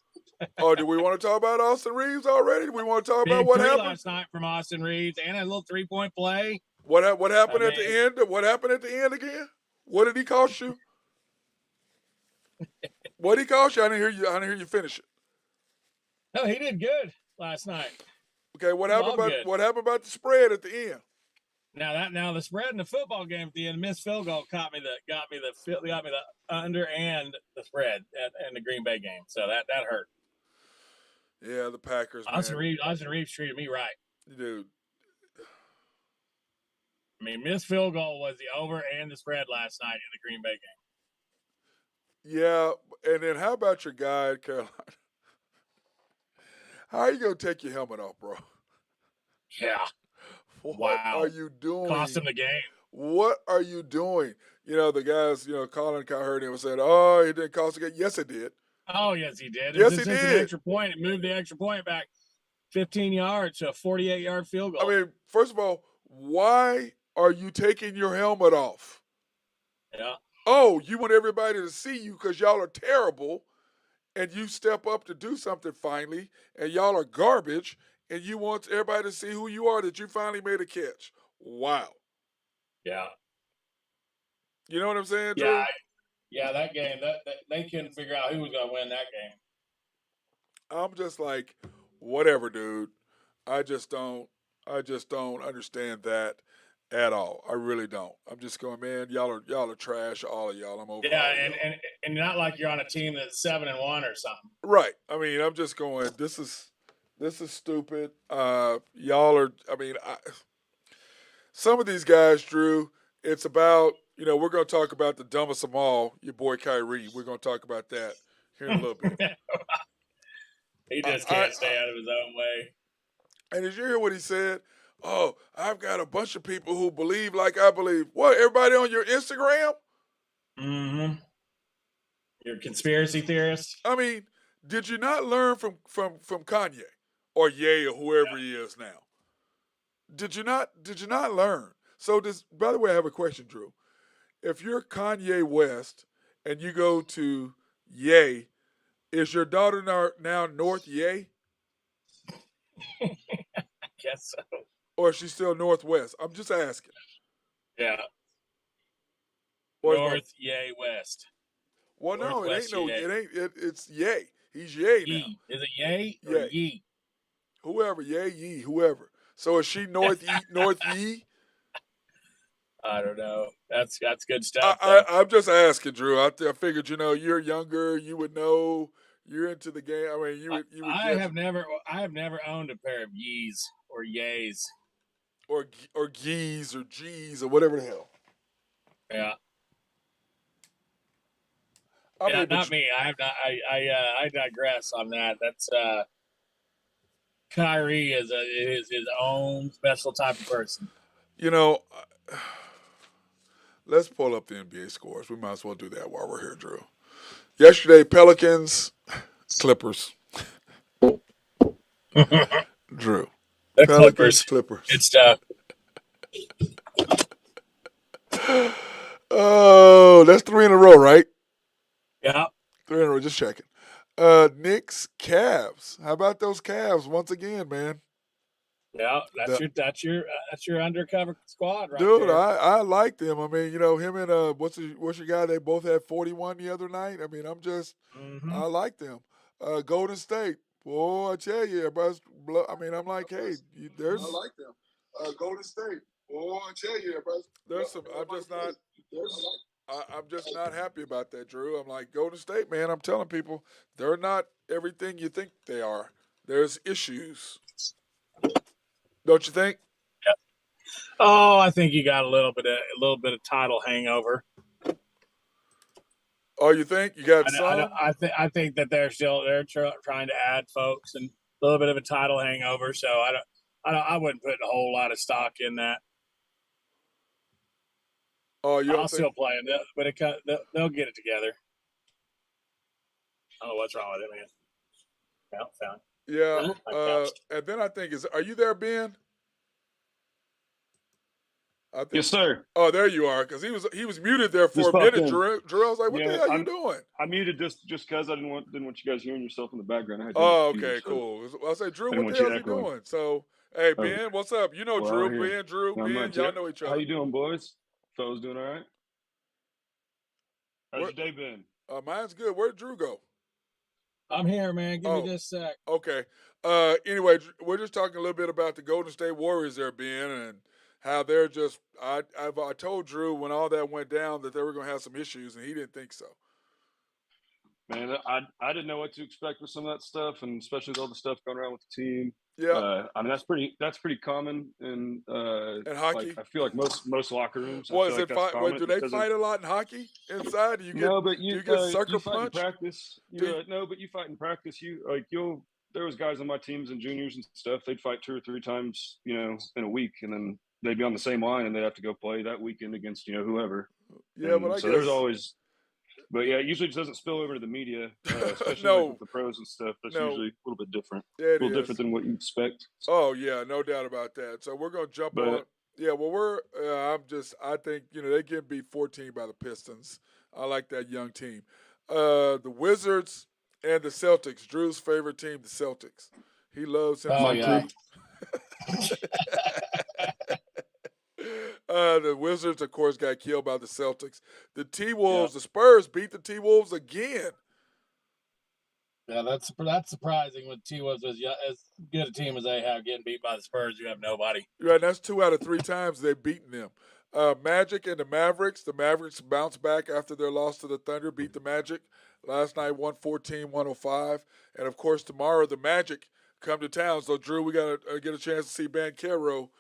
Oh, do we want to talk about Austin Reeves already? Do we want to talk about what happened last night from Austin Reeves and a little 3-point play? What happened at the end? What happened at the end again? What did he cost you? What did he cost you? I didn't hear you finish it. No, he did good last night. Okay, what happened about the spread at the end? Now the spread in the football game at the end, missed field goal got me the under and the spread in the Green Bay game. So that hurt. Yeah, the Packers. Austin Reeves treated me right, dude. I mean, missed field goal was the over and the spread last night in the Green Bay game. Yeah, and then how about your guy in Carolina? How are you gonna take your helmet off, bro? Yeah. What are you doing? Cost him the game. What are you doing? The guys, Colin heard him and said, "Oh, it didn't cost the game." Yes, it did. Oh, yes, he did. Yes, he did. An extra point. It moved the extra point back 15 yards to a 48-yard field goal. I mean, first of all, why are you taking your helmet off? Yeah. Oh, you want everybody to see you because y'all are terrible, and you step up to do something finally, and y'all are garbage, and you want everybody to see who you are, that you finally made a catch. Wow. Yeah. You know what I'm saying, Drew? Yeah, that game, that they couldn't figure out who was going to win that game. I'm just like, whatever, dude. I just don't understand that at all. I really don't. I'm just going, man, y'all are trash, all of y'all. I'm over. Yeah, and not like you're on a team that's 7-1 or something. Right. I mean, I'm just going, this is stupid. Y'all are, some of these guys, Drew, it's about, we're going to talk about the dumbest of them all, your boy Kyrie. We're going to talk about that here in a little bit. He just can't stay out of his own way. And did you hear what he said? Oh, I've got a bunch of people who believe like I believe. What, everybody on your Instagram? Mm-hmm. You're a conspiracy theorist? I mean, did you not learn from Kanye or Ye or whoever he is now? Did you not learn? So by the way, I have a question, Drew. If you're Kanye West and you go to Ye, is your daughter now North Ye? I guess so. Or is she still Northwest? I'm just asking. Yeah. Or North Ye West. Well, Northwest no, it ain't. It's Ye. He's Ye now. Is it Ye or Ye? Whoever, Ye, whoever. So is she North Ye? I don't know. That's good stuff. I'm just asking, Drew. I figured, you're younger. You would know. You're into the game. I mean, you would. I have never owned a pair of Yees or Yays. Or Gees or G's or whatever the hell. Yeah. Not me. I have not. I digress on that. That's Kyrie is his own special type of person. Let's pull up the NBA scores. We might as well do that while we're here, Drew. Yesterday, Pelicans, Clippers. Drew. The Pelicans, Clippers. It's tough. Oh, that's 3 in a row, right? Yeah. 3 in a row, just checking. Knicks, Cavs. How about those Cavs once again, man? Yeah, that's your undercover squad, right? Dude, there. I like them. I mean, him and what's your guy? They both had 41 the other night. I mean, I like them. Golden State, boy, I tell you, everybody's. I'm like, hey, there's. I like them. Golden State, boy, I tell you, everybody's. There's some. I'm just not happy about that, Drew. I'm like, Golden State, man. I'm telling people, they're not everything you think they are. There's issues. Don't you think? Yeah. Oh, I think you got a little bit of title hangover. Oh, you think you got some? I think that they're trying to add folks and a little bit of a title hangover. So I wouldn't put a whole lot of stock in that. Oh, I'll still play them, but they'll get it together. Oh, what's wrong with it, man? Found. Yeah. Uh-huh. And then I think are you there, Ben? I think. Yes, sir. Oh, there you are. Because he was muted there for Just a popped minute. in. Drew, I was like, "What the Yeah, hell are you doing?" I muted just because I didn't want you guys hearing yourself in the background. I had you on Oh, speaker, okay, so cool. I say, Drew, I didn't what the want hell you is he echoing. doing? So, hey, Oh, Ben, what's up? You know well, Drew, here. Drew, Not Ben, much. y'all Yep. know each How other. you doing, boys? Fellas doing all right? How's your day been? Mine's good. Where'd Drew go? I'm here, man. Give me Oh. just a sec. Okay. Anyway, we're just talking a little bit about the Golden State Warriors there, Ben, and how they're just. I told Drew when all that went down that they were going to have some issues, and he didn't think so. Man, I didn't know what to expect with some of that stuff, and especially with all the stuff going around with the team. Yeah. I mean that's pretty common in And hockey. like I feel like most locker rooms. I Well, feel is like it that's fight? common. Do they fight a lot in hockey inside? Do you get No, but do you get sucker you fight in punched? practice. No, but you fight in practice. There was guys on my teams and juniors and stuff. They'd fight 2 or 3 times, in a week, and then they'd be on the same line and they'd have to go play that weekend against whoever. Yeah, but And I so there's guess always, but yeah, it usually just doesn't spill over to the media, especially like no, with the pros and stuff. That's no. usually a little bit different, Yeah, a it little different is. than what you expect. Oh yeah, no doubt about that. So we're gonna jump on. But Yeah, well we're. I think they get beat 14 by the Pistons. I like that young team. The Wizards and the Celtics. Drew's favorite team, the Celtics. He loves him Oh, some yeah. T. The Wizards, of course, got killed by the Celtics. The T Wolves, the Spurs beat the T Wolves again. Yeah, that's surprising when T was as good a team as they have getting beat by the Spurs. You have nobody. Right, that's 2 out of 3 times they've beaten them. Magic and the Mavericks. The Mavericks bounced back after their loss to the Thunder, beat the Magic. Last night, 114-105. And, of course, tomorrow the Magic come to town. So, Drew, we got to get a chance to see Banchero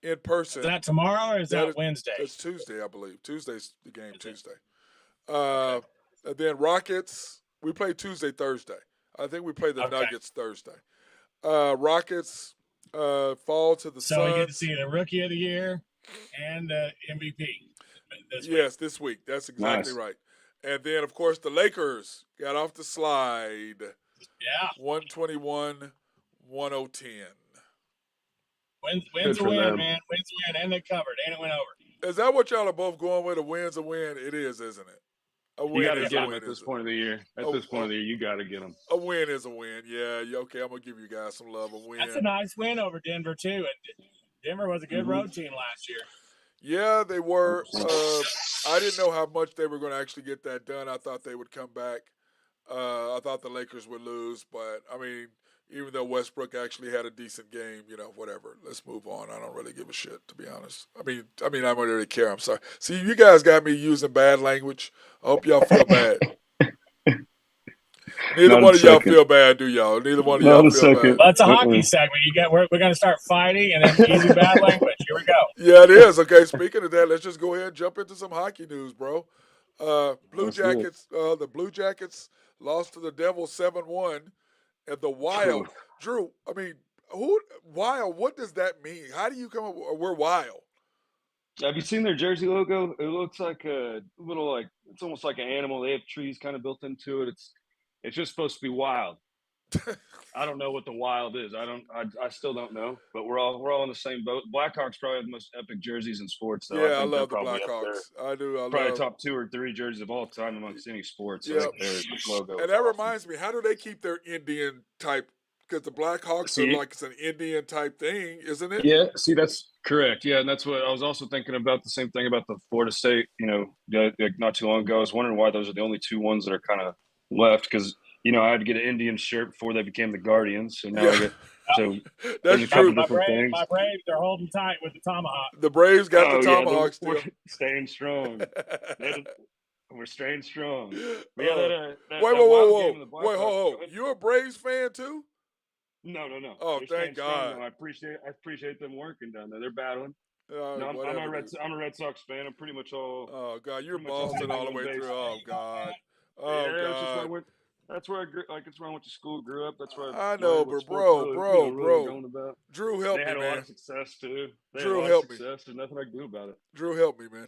in person. Is that tomorrow or is that Wednesday? It's Tuesday, I believe. Tuesday's the game, Tuesday. And then Rockets. We play Tuesday, Thursday. I think we play the Nuggets Thursday. Rockets fall to the Suns. So we get to see the Rookie of the Year and MVP this week. That's exactly right. And then, of course, the Lakers got off the slide. Yeah. 121-10. Wins a win, man. Wins a win, and they covered. And it went over. Is that what y'all are both going with? A win's a win? It is, isn't it? You got to get them at this point of the year. At this point of the year, you got to get them. A win is a win. Yeah, okay, I'm going to give you guys some love. A win. That's a nice win over Denver, too. And Denver was a good road team last year. Yeah, they were. I didn't know how much they were going to actually get that done. I thought they would come back. I thought the Lakers would lose. But, I mean, even though Westbrook actually had a decent game, whatever. Let's move on. I don't really give a shit, to be honest. I mean, I don't really care. I'm sorry. See, you guys got me using bad language. I hope y'all feel bad. Neither one of y'all feel bad, do y'all? Neither one of y'all feel bad. Well, that's a hockey segment. We're going to start fighting and then using bad language. Here we go. Yeah, it is. Okay, speaking of that, let's just go ahead and jump into some hockey news, bro. Blue Jackets. The Blue Jackets lost to the Devils 7-1. And the Wild, Drew. I mean, Wild? What does that mean? How do you come up? We're Wild. Have you seen their jersey logo? It looks like a little it's almost like an animal. They have trees kind of built into it. It's just supposed to be wild. I don't know what the wild is. I still don't know. But we're all in the same boat. Blackhawks probably have the most epic jerseys in sports. Though. Yeah, I love the Blackhawks. I do. Probably top 2 or 3 jerseys of all time amongst any sports. Yeah. Their logo. And that reminds me, how do they keep their Indian type? Because the Blackhawks are like it's an Indian type thing, isn't it? Yeah. See, that's correct. Yeah, and that's what I was also thinking about. The same thing about the Florida State. Not too long ago, I was wondering why those are the only 2 ones that are kind of left because. I had to get an Indian shirt before they became the Guardians, so now I get there's a couple different things. My Braves are holding tight with the tomahawk. The Braves got the tomahawk still. We're staying strong. We're staying strong. Wait, whoa. You're a Braves fan too? No. Oh, They're thank God. I appreciate them working down there. They're battling. I'm a Red Sox fan. I'm pretty much all. Oh God, you're Boston all the way through. Oh God. That's where I went to school, grew up. That's where I know, but bro. Drew, help me, man. They had a lot of success, too. Drew, help me. There's nothing I can do about it. Drew, help me, man.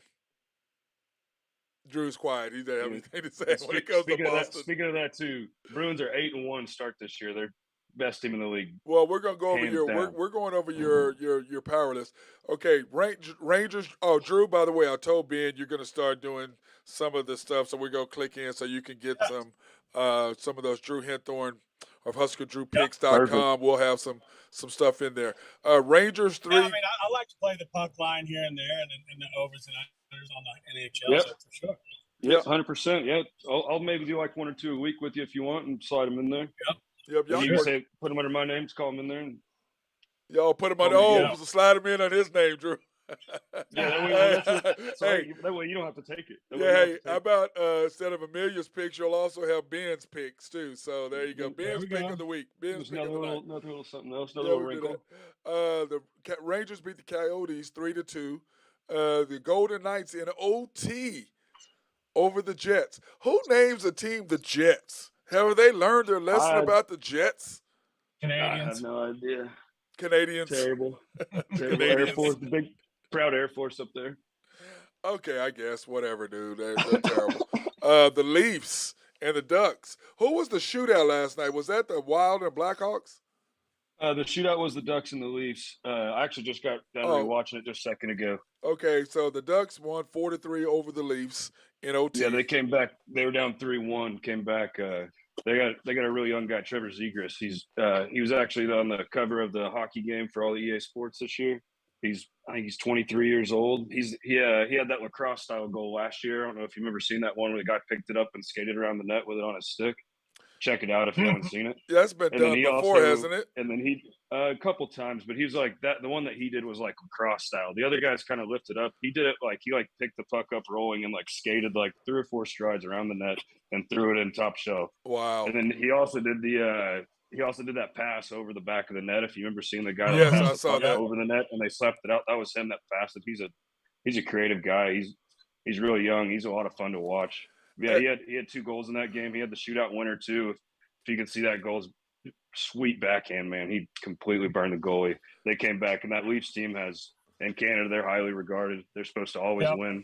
Drew's quiet. He doesn't have anything to say when it comes to Boston. Speaking of that too, Bruins are 8-1 start this year. They're best team in the league. Well, we're gonna go over Hands your down. we're going over your power list. Okay, Rangers. Oh, Drew. By the way, I told Ben you're gonna start doing some of the stuff, so we're gonna click in so you can get some of those Drew Henthorn of HuskerDrewPicks.com. We'll have some stuff in there. Rangers 3. Yeah, I mean, I like to play the puck line here and there, and the overs and unders on the NHL. So for sure. Yep, 100%. Yeah, I'll maybe do like 1 or 2 a week with you if you want, and slide them in there. Yep. You can say put them under my name, just call them in there. And y'all put him on. Slide him in on his name, Drew. Yeah, that way you don't have to take it. How about instead of Amelia's picks, you'll also have Ben's picks too. So there you go. Ben's pick of the week. Ben's pick of the night. Another little something else. Another little wrinkle. The Rangers beat the Coyotes 3-2. The Golden Knights in OT over the Jets. Who names a team the Jets? Have they learned their lesson about the Jets? Canadians. I have no idea. Canadians. Terrible. Air Force, the big proud Air Force up there. Okay, I guess. Whatever, dude. They're terrible. The Leafs and the Ducks. Who was the shootout last night? Was that the Wild and Blackhawks? The shootout was the Ducks and the Leafs. I actually just got done rewatching it just a second ago. Okay, so the Ducks won 4-3 over the Leafs in OT. Yeah, they came back. They were down 3-1. Came back. They got a really young guy, Trevor Zegras. He was actually on the cover of the hockey game for all the EA Sports this year. I think he's 23 years old. He had that lacrosse style goal last year. I don't know if you've ever seen that one where the guy picked it up and skated around the net with it on his stick. Check it out if you haven't seen it. Yeah, that's been done before, hasn't it? And then he a couple times, but he was like that. The one that he did was like lacrosse style. The other guys kind of lifted up. He did it like he picked the puck up rolling and like skated like 3 or 4 strides around the net and threw it in top shelf. Wow. And then he also did that pass over the back of the net. If you remember seeing the guy I saw that over the net and they slapped it out, that was him that passed it. He's a creative guy. He's really young. He's a lot of fun to watch. Yeah, he had 2 goals in that game. He had the shootout winner too. If you can see that goal, sweet backhand, man. He completely burned the goalie. They came back, and that Leafs team in Canada, they're highly regarded. They're supposed to always win.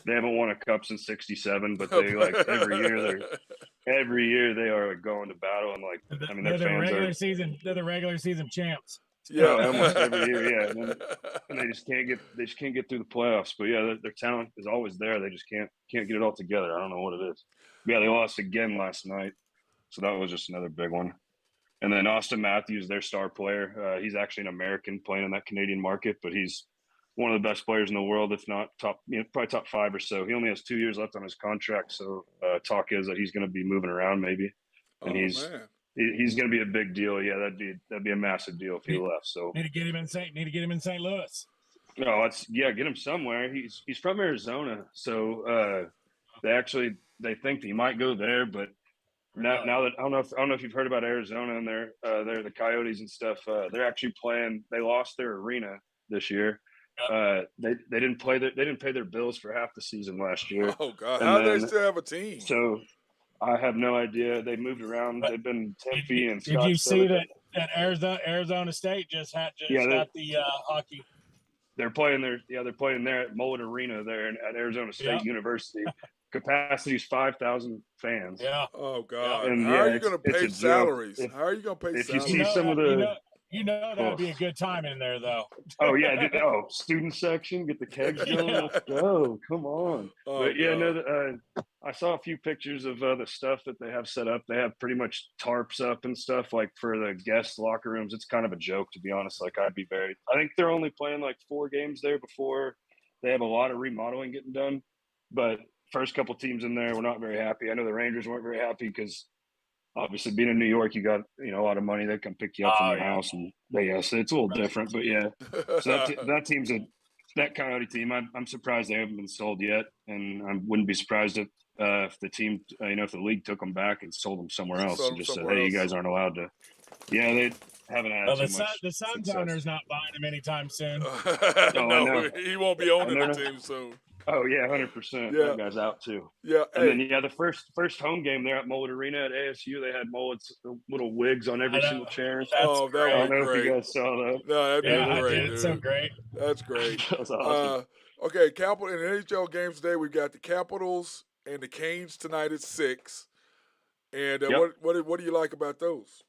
They haven't won a cup since '67, but they every year they are going to battle and they're the regular season champs. Yeah, almost every year. Yeah, and they just can't get through the playoffs. But yeah, their talent is always there. They just can't get it all together. I don't know what it is. But yeah, they lost again last night, so that was just another big one. And then Austin Matthews, their star player, he's actually an American playing in that Canadian market, but he's one of the best players in the world, if not top, probably top 5 or so. He only has 2 years left on his contract, so talk is that he's going to be moving around maybe, and he's going to be a big deal. Yeah, that'd be a massive deal if he left. So need to get him in St. Louis. No, get him somewhere. He's from Arizona, so they think he might go there, but. Now that I don't know if you've heard about Arizona and they're the Coyotes and stuff. They're actually playing. They lost their arena this year. They didn't pay their bills for half the season last year. Oh God! How do they still have a team? So I have no idea. They moved around. They've been Tempe and Scottsdale. Did you see that Arizona State just got the hockey? They're playing there at Mullet Arena there at Arizona State University. Capacity is 5,000 fans. Yeah. Oh God! And, how are you going to pay salaries? How are you going to pay salaries? If you see some of the, that'd be a good time in there, though. Oh yeah! Student section, get the kegs going. Let's go! Come on! Oh, but yeah, I saw a few pictures of the stuff that they have set up. They have pretty much tarps up and stuff like for the guest locker rooms. It's kind of a joke, to be honest. Like I think they're only playing like 4 games there before they have a lot of remodeling getting done, but. First couple teams in there were not very happy. I know the Rangers weren't very happy because obviously being in New York, you got a lot of money. They come pick you up from your house, and so it's a little different. But yeah, so that team's that Coyote team. I'm surprised they haven't been sold yet, and I wouldn't be surprised if the team, if the league took them back and sold them somewhere else and just said, "Hey, you guys aren't allowed to." Yeah, they haven't had too much. The Suns owner's not buying him anytime soon. No, he won't be owning the team soon. Oh yeah, 100%. Yeah. That guy's out too. Yeah. And Hey. then the first home game there at Mullet Arena at ASU, they had Mullets little wigs on every single chair. That's Oh, that I would don't be great. know if you great. guys saw that. No, that'd Yeah, be I great, did. It's so dude. great. That's great. That was awesome. Okay, Capital in the NHL games today. We've got the Capitals and the Canes tonight at 6. And Yep. what do you like about those?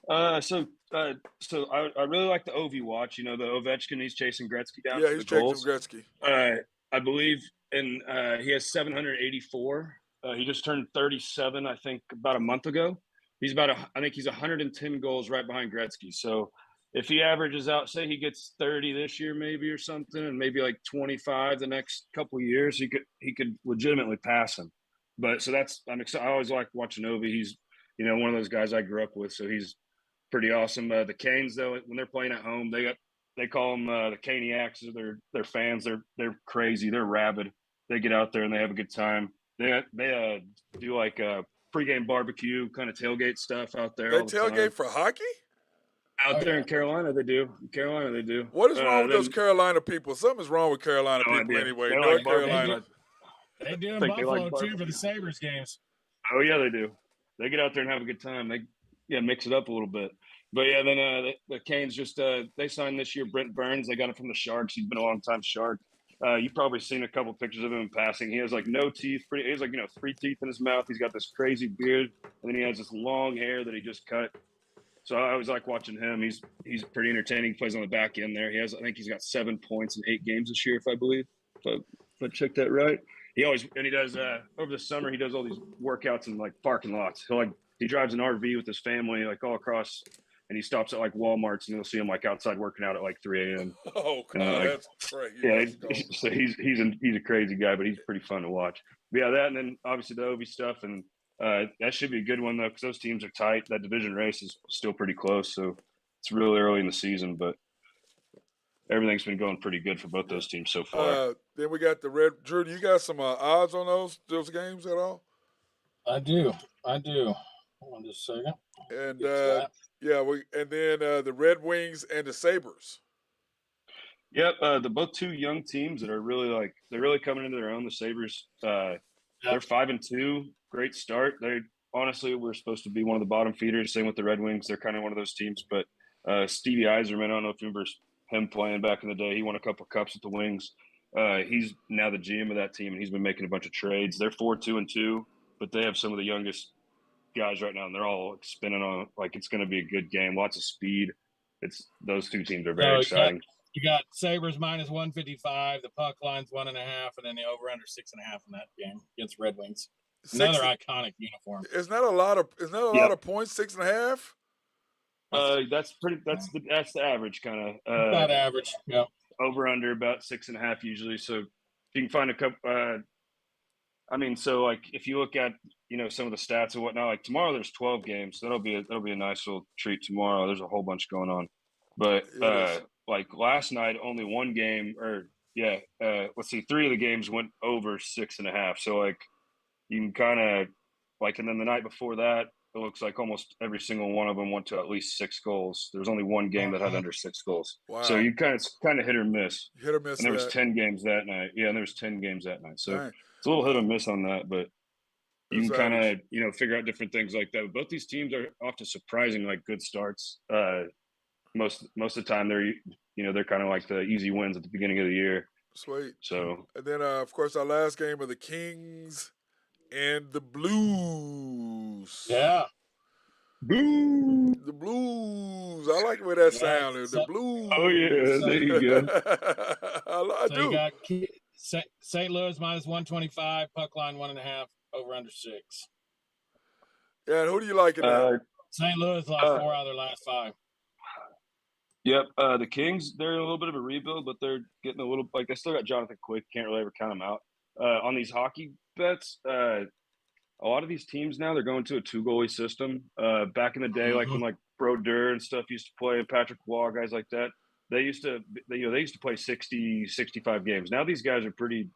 So I really like the Ovi watch. You know, the Ovechkin, he's chasing Gretzky down Yeah, for he's the chasing goals. Gretzky. I believe, and he has 784. He just turned 37, I think, about a month ago. I think he's 110 goals right behind Gretzky. So if he averages out, say he gets 30 this year, maybe or something, and maybe like 25 the next couple of years, he could legitimately pass him. But so I'm excited. I always like watching Ovi. He's one of those guys I grew up with, so he's pretty awesome. The Canes, though, when they're playing at home, they call them the Caniacs. They're fans. They're crazy. They're rabid. They get out there and they have a good time. They do like pregame barbecue kind of tailgate stuff out there They all the tailgate time. for hockey? Out there in Carolina, they do. What is wrong with those Carolina people? Something's wrong with Carolina No people idea. anyway. They North like barbecue. Carolina. They do in Think they Buffalo like too for barbecue. the Sabres games. Oh yeah, they do. They get out there and have a good time. They mix it up a little bit. But yeah, then the Canes just they signed this year Brent Burns. They got him from the Sharks. He's been a long time Shark. You've probably seen a couple pictures of him in passing. He has like no teeth. He has like 3 teeth in his mouth. He's got this crazy beard, and then he has this long hair that he just cut. So I always like watching him. He's pretty entertaining. He plays on the back end there. I think he's got 7 points in 8 games this year, if I believe. If I checked that right. He does over the summer. He does all these workouts in like parking lots. He drives an RV with his family like all across, and he stops at like Walmart's, and you'll see him like outside working out at like 3 a.m. Oh God, that's crazy. Yeah, That's so he's a crazy guy, but he's pretty fun to watch. But yeah, that and then obviously the Ovi stuff, and that should be a good one though because those teams are tight. That division race is still pretty close, so it's really early in the season, but everything's been going pretty good for both those teams so far. Then we got the Red. Drew, do you got some odds on those games at all? I do. Hold on just a second. And then the Red Wings and the Sabres. Yep, the both two young teams that are they're really coming into their own. The Sabres, they're 5-2, great start. They honestly were supposed to be one of the bottom feeders. Same with the Red Wings, they're kind of one of those teams. But Stevie Yzerman, I don't know if you remember him playing back in the day. He won a couple of cups with the Wings. He's now the GM of that team, and he's been making a bunch of trades. They're 4-2-2, but they have some of the youngest guys right now, and they're all spinning on like it's going to be a good game. Lots of speed. Those two teams are very exciting. You got Sabres minus 155. The puck line's 1.5, and then the over under 6.5 in that game against Red Wings. Another iconic uniform. Isn't that a lot of points? 6.5. That's the average kind of. About average. Yeah. Over under about 6.5 usually. So if you can find a couple. So like if you look at some of the stats and whatnot, like tomorrow there's 12 games. So that'll be a nice little treat tomorrow. There's a whole bunch going on, but like last night only one game let's see, 3 of the games went over 6.5. So like you can kind of like, and then the night before that it looks like almost every single one of them went to at least 6 goals. There was only one game that had under 6 goals. Wow. So you kind of hit or miss. Hit or miss. And there was 10 games that night. Yeah, and there was 10 games that night. So it's a little hit or miss on that, but you can kind of figure out different things like that. But both these teams are off to surprising like good starts. Most of the time they're kind of like the easy wins at the beginning of the year. Sweet. So and then of course our last game of the Kings and the Blues. Yeah. Boo. The Blues. I like the way that sounded. The Blues. Oh yeah, there you go. I do. You got St. Louis minus 125, puck line 1.5, over under 6. Yeah, and who do you like in that? St. Louis lost 4 out of their last 5. Yep, the Kings, they're in a little bit of a rebuild, but they're getting a little like they still got Jonathan Quick. Can't really ever count them out. On these hockey bets, a lot of these teams now they're going to a 2-goalie system. Back in the day, like when like Brodeur and stuff used to play, and Patrick Waugh, guys like that, they used to play 60, 65 games. Now these guys are pretty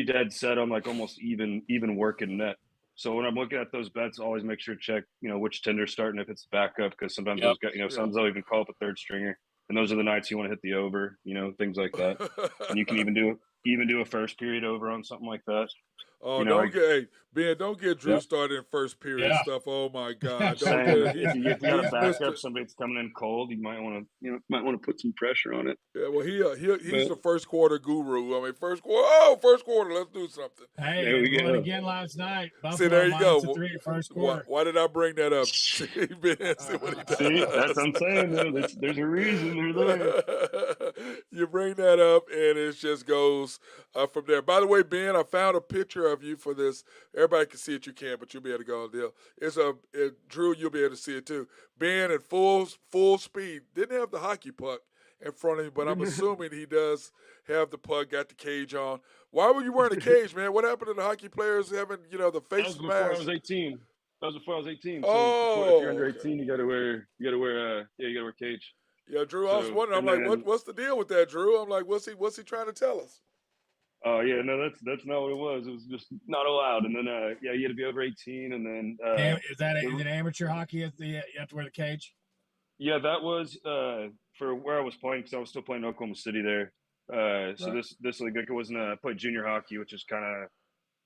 dead set on like almost even working net. So when I'm looking at those bets, I always make sure to check, which tender's starting if it's backup, because sometimes those guys, sometimes they'll even call up a third stringer, and those are the nights you want to hit the over, things like that. And you can even do even do a first period over on something like that. Oh, You know, like, Ben, don't get Drew yeah. started in first period Yeah. stuff. Oh my God, don't Saying get if you got a he's backup, Mr. somebody's coming in cold, you might want to put some pressure on it. Yeah, well, he's But the first quarter guru. I mean, first quarter, let's do something. Hey, there it we won go. again last night. See, Buffalo there you go. -3 first Why, quarter. why did I bring that up? See, Ben, see what he See, that's what does. I'm saying. Though, there's a reason they're there. You bring that up, and it just goes from there. By the way, Ben, I found a picture of you for this. Everybody can see it. You can, but you'll be able to go on the deal. Drew. You'll be able to see it too. Ben at full speed. Didn't have the hockey puck in front of him, but I'm assuming he does have the puck. Got the cage on. Why were you wearing a cage, man? What happened to the hockey players having the That face was before I mask? was 18. That was before I was 18. So if you're Oh, under okay. 18, you got to wear cage. Yeah, Drew. I was So wondering. I'm and like, then what's the deal with that, Drew? I'm like, what's he trying to tell us? oh yeah, no, that's not what it was. It was just not allowed. And then yeah, you had to be over 18. And then Is it amateur hockey? You have to wear the cage? yeah, that was for where I was playing because I was still playing Oklahoma City there. So Right. this league it wasn't I played junior hockey, which is kind of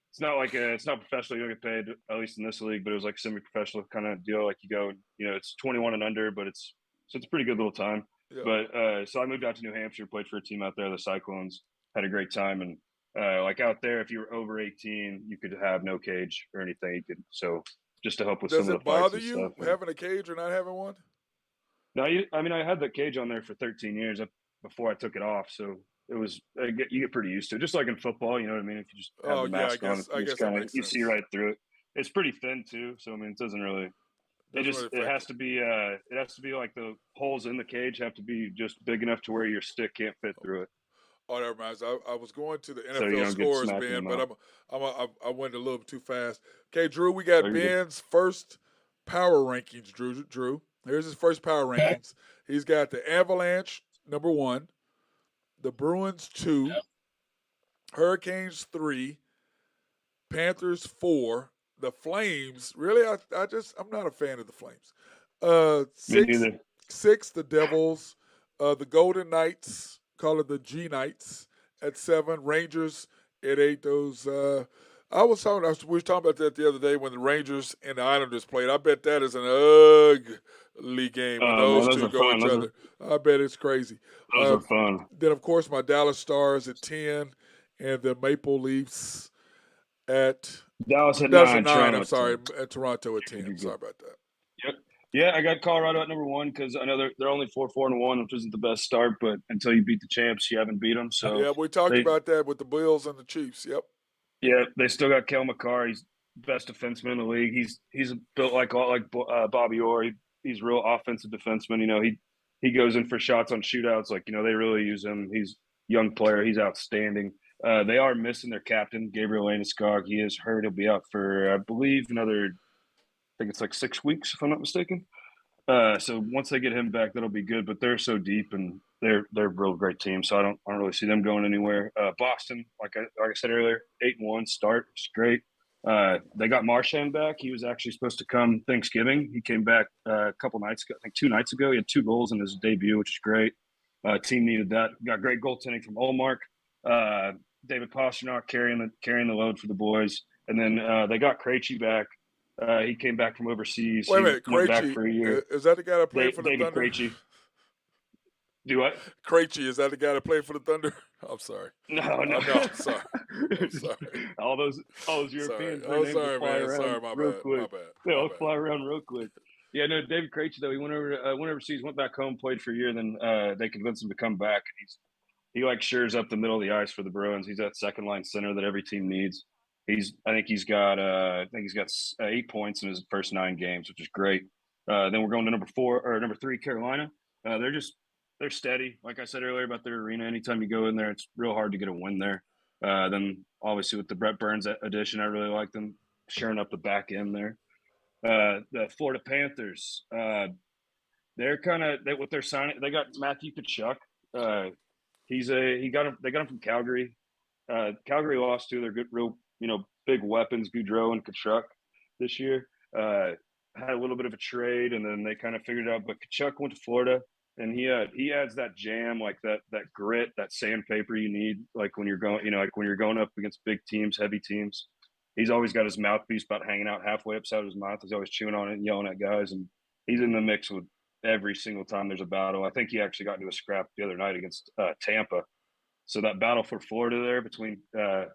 it's not professional. You don't get paid at least in this league, but it was like semi-professional kind of deal. Like you go, it's 21 and under, but it's a pretty good little time. Yeah. But so I moved out to New Hampshire, played for a team out there, the Cyclones. Had a great time, and like out there, if you were over 18, you could have no cage or anything. So just to help with Does some of it the fights bother and you stuff. having a cage or not having one? No, I mean, I had the cage on there for 13 years before I took it off, so it was you get pretty used to it. Just like in football, you know what I mean? If you just have Oh the yeah, mask on, I you just guess that kind of makes you see sense. right through it. It's pretty thin too, so I mean, it doesn't really. Doesn't really It affect has to be like the holes in the cage have to be just big enough to where your stick can't fit through it, Oh, that reminds me. I was going to the so you NFL don't get scores, smacked in the Ben, but mouth. I went a little bit too fast. Okay, Drew, we got Oh, you're good. Ben's first power rankings. Drew, here's his first power Okay. rankings. He's got the Avalanche #1, the Bruins 2, Hurricanes 3, Panthers 4, the Flames. Really, I'm not a fan of the Flames. Me Six, neither. the Devils, the Golden Knights, call it the G Knights at 7, Rangers at 8. Those we were talking about that the other day when the Rangers and the Islanders played. I bet that is an ugly game when Oh man, those those two are go fun. each other. I bet it's crazy. Those are fun. Then of course my Dallas Stars at 10, and the Maple Leafs at Dallas at Dallas at 9, 9. Toronto I'm at sorry, 10. at Toronto at 10. You're good. Sorry about that. Yep. Yeah, I got Colorado at #1 because I know they're only 4-4-1, which isn't the best start. But until you beat the champs, you haven't beat them. So Yeah, we talked they, about that with the Bills and the Chiefs. Yep. yeah, they still got Kel McCarr. He's best defenseman in the league. He's built like Bobby Orr. He's real offensive defenseman. He goes in for shots on shootouts. Like they really use him. He's a young player. He's outstanding. They are missing their captain, Gabriel Landeskog. He is hurt. He'll be out for I believe another. I think it's like 6 weeks, if I'm not mistaken. So once they get him back, that'll be good. But they're so deep, and they're a real great team. So I don't really see them going anywhere. Boston, like I said earlier, 8-1 start. It's great. They got Marchand back. He was actually supposed to come Thanksgiving. He came back a couple nights ago. I think 2 nights ago. He had 2 goals in his debut, which is great. Team needed that. Got great goaltending from Olmark. David Pastrnak carrying the load for the boys, and then they got Krejci back. He came back from overseas. Wait a He minute, went back Krejci, for a year. is that the guy that played for the David Thunder? Krejci. Do what? Krejci, is that the guy that played for the Thunder? I'm sorry. No, no. No, I'm sorry. I'm sorry. all those Europeans, Sorry. their Oh, names sorry, will fly man. around Sorry, my real bad. quick. My bad. They My all bad. fly around real quick. Yeah, no, David Krejci though, he went overseas, went back home, played for a year, then they convinced him to come back. And he like shores up the middle of the ice for the Bruins. He's that second line center that every team needs. I think he's got 8 points in his first 9 games, which is great. Then we're going to number 3, Carolina. They're steady. Like I said earlier about their arena, anytime you go in there, it's real hard to get a win there. Then obviously with the Brett Burns addition, I really like them shoring up the back end there. The Florida Panthers, they're what they're signing. They got Matthew Tkachuk. They got him from Calgary. Calgary lost 2 of their good, real big weapons, Goudreau and Tkachuk, this year. Had a little bit of a trade, and then they kind of figured it out. But Tkachuk went to Florida. and he adds that jam, like that grit, that sandpaper you need, like when you're going, like when you're going up against big teams, heavy teams. He's always got his mouthpiece about hanging out halfway upside his mouth. He's always chewing on it and yelling at guys, and he's in the mix with every single time there's a battle. I think he actually got into a scrap the other night against Tampa. So that battle for Florida there between the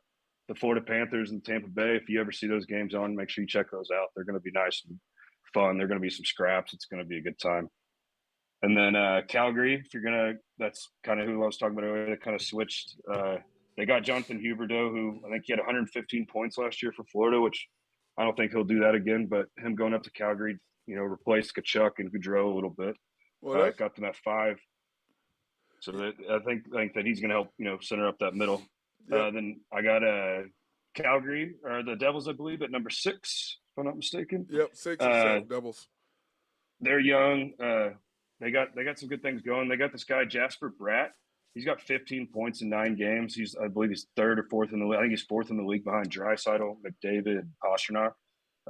Florida Panthers and Tampa Bay, if you ever see those games on, make sure you check those out. They're going to be nice and fun. They're going to be some scraps. It's going to be a good time. And then Calgary, if you're going to, that's kind of who I was talking about earlier. They kind of switched. They got Jonathan Huberdeau, who I think he had 115 points last year for Florida, which I don't think he'll do that again. But him going up to Calgary, replaced Kachuk and Goudreau a little bit. Well, got them at 5. So that, I think that he's going to help, center up that middle. Yep. Then I got Calgary, or the Devils, I believe, at number 6, if I'm not mistaken. Yep, 6 and 7 Devils. They're young. They got some good things going. They got this guy Jasper Bratt. He's got 15 points in 9 games. I believe he's 3rd or 4th in the league. I think he's 4th in the league behind Draisaitl, McDavid, and Pastrnak.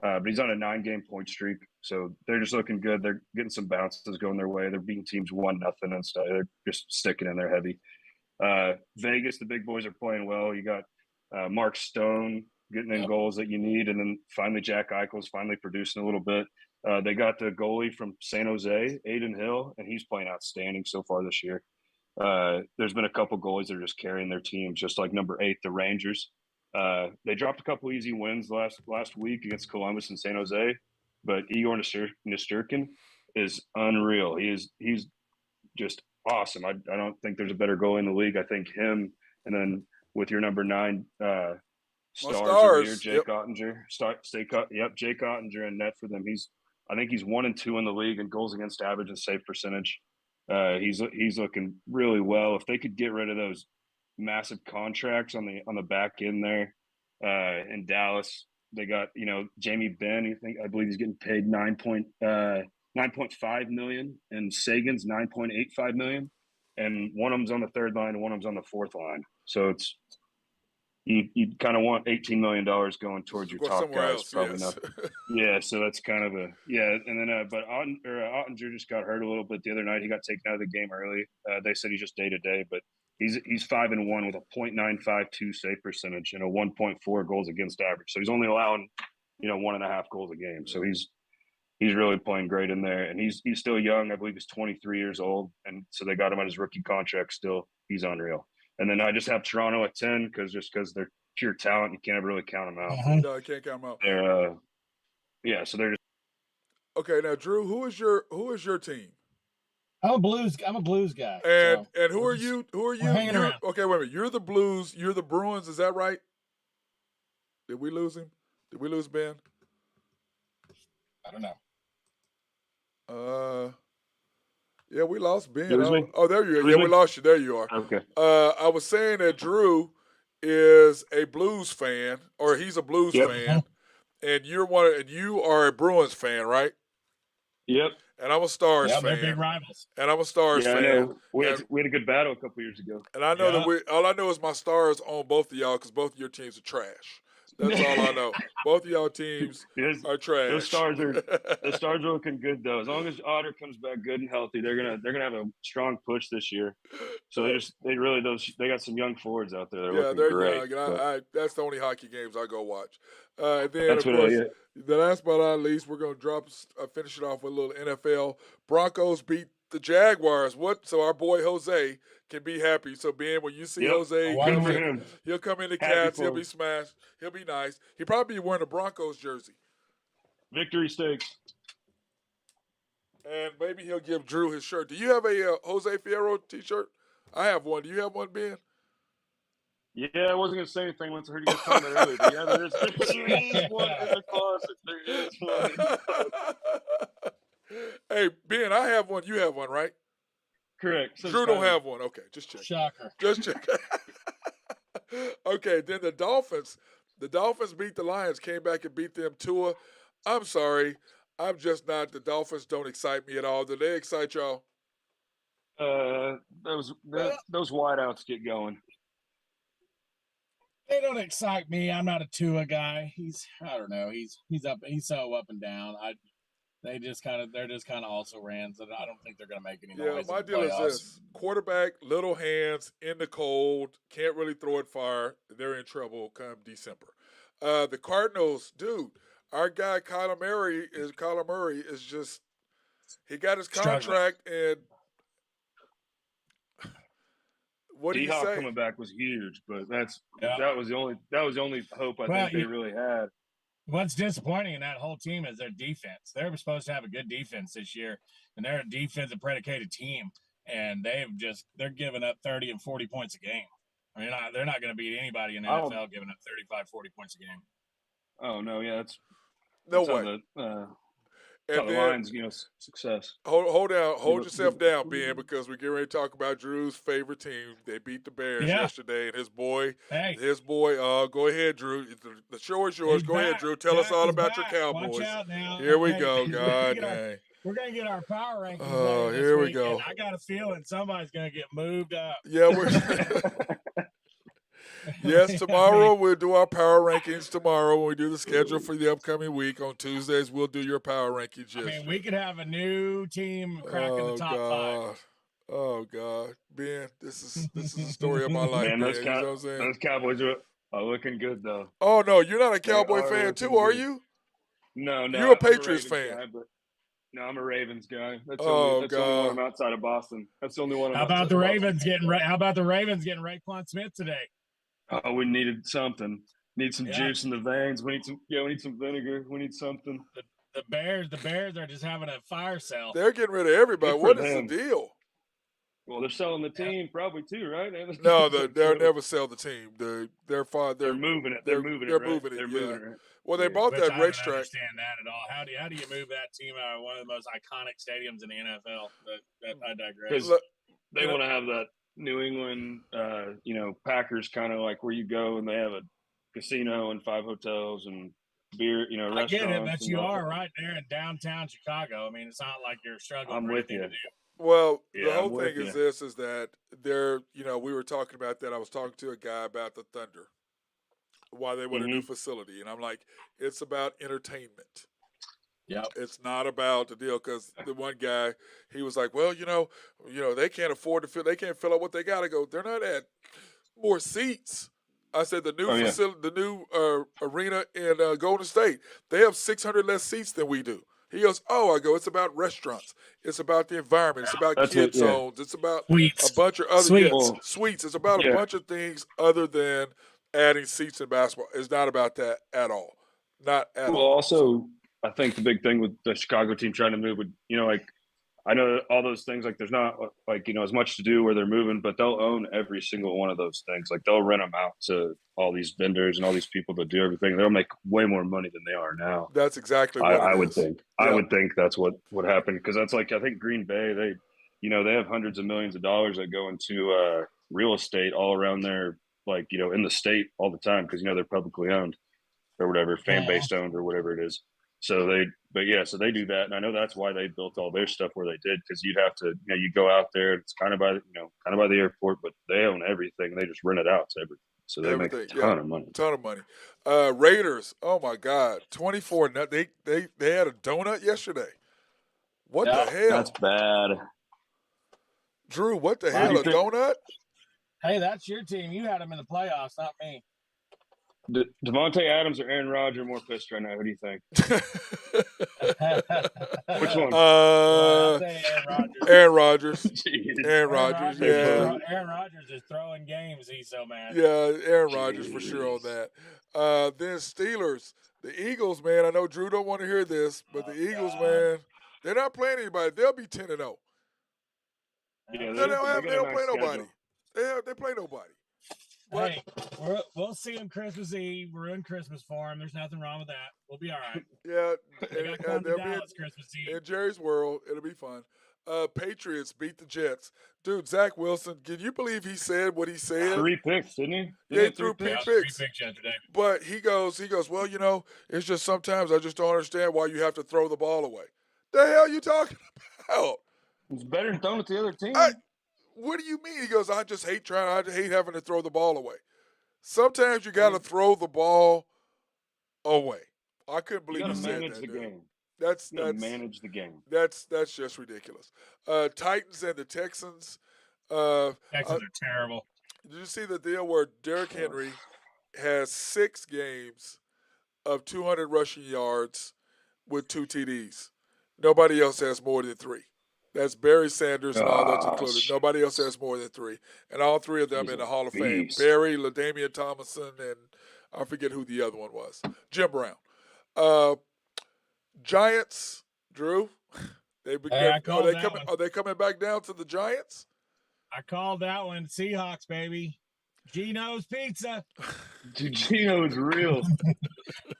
But he's on a 9-game point streak, so they're just looking good. They're getting some bounces going their way. They're beating teams 1-0 and stuff. They're just sticking in there heavy. Vegas, the big boys are playing well. You got Mark Stone getting in goals that you need, and then finally Jack Eichel's finally producing a little bit. They got the goalie from San Jose, Aiden Hill, and he's playing outstanding so far this year. There's been a couple goalies that are just carrying their teams, just like number 8, the Rangers. They dropped a couple easy wins last week against Columbus and San Jose, but Igor Nesterkin is unreal. He's just awesome. I don't think there's a better goalie in the league. I think him, and then with your number 9 stars over here, Jake Ottinger. Jake Ottinger in net for them. I think he's 1 and 2 in the league in goals against average and save percentage. He's looking really well. If they could get rid of those massive contracts on the back end there in Dallas, they got Jamie Benn. I believe he's getting paid $9.5 million, and Sagan's $9.85 million, and one of them's on the 3rd line and one of them's on the 4th line. So it's you kind of want $18 million going towards your top guys, else, probably not. Yeah, so that's kind of and then but Ottinger just got hurt a little bit the other night. He got taken out of the game early. They said he's just day to day, but he's 5-1 with a .952 save percentage and a 1.4 goals against average. So he's only allowing 1.5 goals a game. So he's really playing great in there, and he's still young. I believe he's 23 years old, and so they got him on his rookie contract still. He's unreal. And then I just have Toronto at 10 because they're pure talent. You can't ever really count them out. No, I can't count them out. They're so they're just okay. Now, Drew, who is your team? I'm a blues guy. And who are you? Who are you? Hanging around. Okay, wait a minute. You're the Blues. You're the Bruins. Is that right? Did we lose him? Did we lose Ben? I don't know. Yeah, we lost Ben. Oh, there you are. Yeah, we lost you. There you are. Okay. I was saying that Drew is a Blues fan, or he's a Blues fan, and you are a Bruins fan, right? Yep. And I'm a Stars fan. They're big rivals. And I'm a Stars fan. I know. We had a good battle a couple years ago. And I know that all I know is my Stars own both of y'all because both of your teams are trash. That's all I know. Both of y'all teams are trash. The Stars are looking good though. As long as Otter comes back good and healthy, they're gonna have a strong push this year. So they got some young forwards out there. They're great. Young. That's the only hockey games I go watch. And then of course, the last but not least, we're gonna finish it off with a little NFL. Broncos beat the Jaguars. So our boy Jose can be happy. So Ben, when you see Jose, he'll come in the Cats. He'll be smashed. He'll be nice. He'll probably be wearing a Broncos jersey. Victory stakes. And maybe he'll give Drew his shirt. Do you have a Jose Fierro T-shirt? I have one. Do you have one, Ben? Yeah, I wasn't going to say anything once I heard you guys talking about it earlier. But yeah, there is one in the closet. There is one. Hey, Ben, I have one. You have one, right? Correct. Drew don't have one. Okay, just check. Shocker. Just check. Okay, then the Dolphins. The Dolphins beat the Lions, came back and beat them. Tua, I'm sorry. I'm just not. The Dolphins don't excite me at all. Do they excite y'all? Those wideouts get going. They don't excite me. I'm not a Tua guy. I don't know. He's so up and down. they're just kind of also rans, and I don't think they're going to make any Yeah, noise my in the deal is playoffs. this: quarterback, little hands in the cold, can't really throw it far. They're in trouble come December. The Cardinals, dude, our guy Kyler Murray is just he got his Struggling. contract, and what do you D-Hop say? coming back was huge, but Yeah. that was the only hope I Well, think they really had. What's disappointing in that whole team is their defense. They were supposed to have a good defense this year, and they're a defensive predicated team, and they're giving up 30 and 40 points a game. I mean, they're not going to beat anybody in the NFL giving up 35, 40 points a game. Oh no, yeah, No that's how way. the And then Lions, success. hold Give yourself up- down, Ben, because we're getting ready to talk about Drew's favorite team. They beat the Bears Yeah. yesterday, and his boy. Hey, Go ahead, Drew. The show is yours. he's Go ahead, back. Drew. Tell us Jack all is about your back. Cowboys. Watch out now. Here we Hey, go. God dang. we're gonna get our power rankings Oh, later this here we week, go. and I got a feeling somebody's gonna get moved up. Yeah, we're yes. Tomorrow we'll do our power rankings. Tomorrow when we do the schedule for the upcoming week on Tuesdays, we'll do your power rankings. I mean, we could have a new team cracking the top five. Oh God, Ben, this is the story of my life, Man, Ben. You know what I'm saying? those Cowboys are looking good though. Oh no, you're not a They Cowboy are fan too, looking are good. you? No, You're a I'm Patriots Ravens fan. guy, but no, I'm a Ravens guy. That's Oh, the only one God. I'm outside of Boston. That's the only one I'm How outside about the of Boston. Ravens getting? How about the Ravens getting Raekwon Smith today? Oh, we needed something. Need some Yeah. juice in the veins. We need some vinegar. We need something. The Bears are just having a fire sale. They're getting rid of everybody. Good for What is the them. deal? Well, they're selling the team probably too, right? No, they'll never sell the team. They're moving it. They're moving it. They're Right? moving it. They're Yeah. moving it. Well, they Yeah. bought Which that I don't racetrack. understand that at all. How do you move that team out of one of the most iconic stadiums in the NFL? But I digress. Because Look, they want to have that New England, Packers kind of like where you go and they have a casino and 5 hotels and beer, I restaurants. get it, but and you all are that. right there in downtown Chicago. I mean, it's not like you're struggling I'm for with anything you. to do. Well, Yeah, the whole I'm with thing is you. this: is that they're, we were talking about that. I was talking to a guy about the Thunder, why they want a new facility, and I'm like, it's about entertainment. Yep. It's not about the deal, because the one guy, he was like, well, they can't afford to they can't fill out what they got to go. They're not at more seats. I said the new facility, the new arena in Golden State, they have 600 less seats than we do. He goes, oh, I go, it's about restaurants. It's about the environment. It's about kid zones. It's about Suites. a bunch of other Suites. suites. It's about a bunch of things other than adding seats in basketball. It's not about that at all. Not at Well, all. also, I think the big thing with the Chicago team trying to move would, I know all those things, like there's not as much to do where they're moving, but they'll own every single one of those things. Like they'll rent them out to all these vendors and all these people to do everything. They'll make way more money than they are now. That's exactly what I it would is. think. Yeah. I would think that's what would happen, because that's like, I think Green Bay, they have hundreds of millions of dollars that go into real estate all around there, in the state all the time, because they're publicly owned or whatever, fan based owned or whatever it is. So they do that, and I know that's why they built all their stuff where they did, because you'd have to, you go out there, it's kind of by the airport, but they own everything. They just rent it out to everything, so they make a ton of money. Ton of money. Raiders, oh my God, 24. They had a donut yesterday. What the hell? That's bad. Drew, what the hell? A donut? Hey, that's your team. You had them in the playoffs, not me. Devontae Adams or Aaron Rodgers more pissed right now? Who do you think? Which one? I'll say Aaron Rodgers. Jeez. Aaron Rodgers. Yeah. Aaron Rodgers is throwing games. He's so mad. Yeah, Aaron Rodgers for sure on that. Then Steelers, the Eagles, man. I know Drew don't want to hear this, but the Eagles, man, they're not playing anybody. They'll be 10-0. Yeah, They don't play nobody. They play nobody. But, hey, we'll see him Christmas Eve. We're in Christmas for him. There's nothing wrong with that. We'll be all right. Yeah, They'll be Christmas Eve. in Jerry's world. It'll be fun. Patriots beat the Jets. Dude, Zach Wilson, can you believe he said what he said? 3 picks, didn't he? Yeah, he threw 3 picks. 3 picks yesterday. But he goes, well, it's just sometimes I just don't understand why you have to throw the ball away. The hell you talking about? It's better than throwing it to the other team. What do you mean? He goes, I hate having to throw the ball away. Sometimes you got to throw the ball away. I couldn't believe you he got to said manage that. the Dude. game. That's manage the game. That's just ridiculous. Titans and the Texans. Texans are terrible. Did you see the deal where Derrick Henry has 6 games of 200 rushing yards with 2 TDs? Nobody else has more than 3. That's Barry Sanders and all that's included. Nobody else has more than 3. And all 3 of them in the Hall of Fame. Barry, LaDainian Tomlinson, and I forget who the other one was. Jim Brown. Giants, Drew. Are they coming back down to the Giants? I called that one. Seahawks, baby. Gino's Pizza. Dude, Gino's real.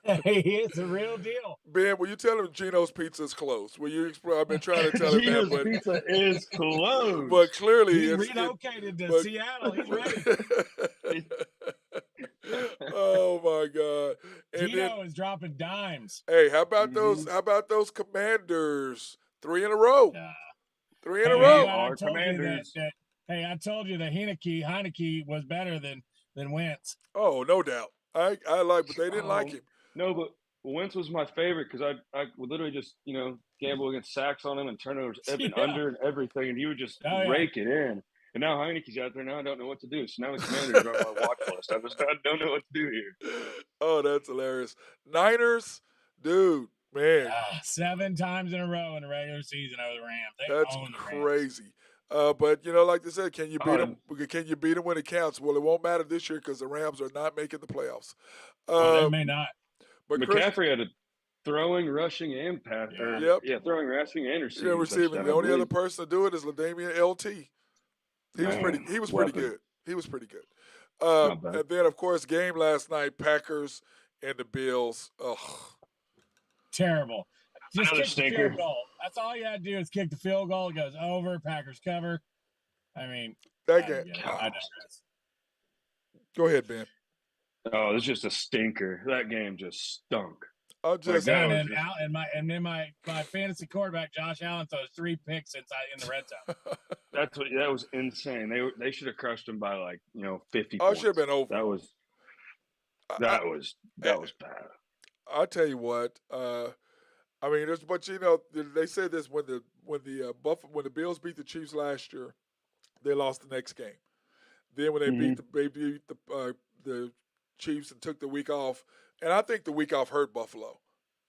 Hey, it's a real deal. Ben, will you tell him Gino's Pizza is closed? I've been trying to tell him Gino's that, but Pizza is closed. But clearly, he relocated to Seattle. He's ready. Oh my God! And Gino is dropping dimes. Hey, how about those? How about those Commanders? 3 in a row. 3 in a row. I told you that, hey, I told you that Heineke was better than Wentz. Oh, no doubt. I like, but they didn't like him. No, but Wentz was my favorite because I would literally just gamble against sacks on him and turnovers and under and everything, and he would just rake it in. And now Heineke's out there. Now I don't know what to do. So now the Commanders are on my watch list. I don't know what to do here. Oh, that's hilarious. Niners, dude, man. 7 times in a row in the regular season over the Rams. That's crazy. But like they said, can you beat them? Can you beat them when it counts? Well, it won't matter this year because the Rams are not making the playoffs. They may not. But McCaffrey had a throwing, rushing, and pass. Throwing, rushing, and receiving. The only other person to do it is LaDainian LT. He was pretty good. He was pretty good. And then, of course, game last night, Packers and the Bills. Ugh. Terrible. Just kick the field goal. That's all you had to do is kick the field goal. It goes over. Packers cover. I mean, that game. Go ahead, Ben. Oh, it's just a stinker. That game just stunk. And then my fantasy quarterback Josh Allen throws 3 picks in the red zone. That was insane. They should have crushed him by 50 points. Oh, it should have been over. That was bad. I'll tell you what. They say this when the Bills beat the Chiefs last year, they lost the next game. Then when they beat the Chiefs and took the week off, and I think the week off hurt Buffalo.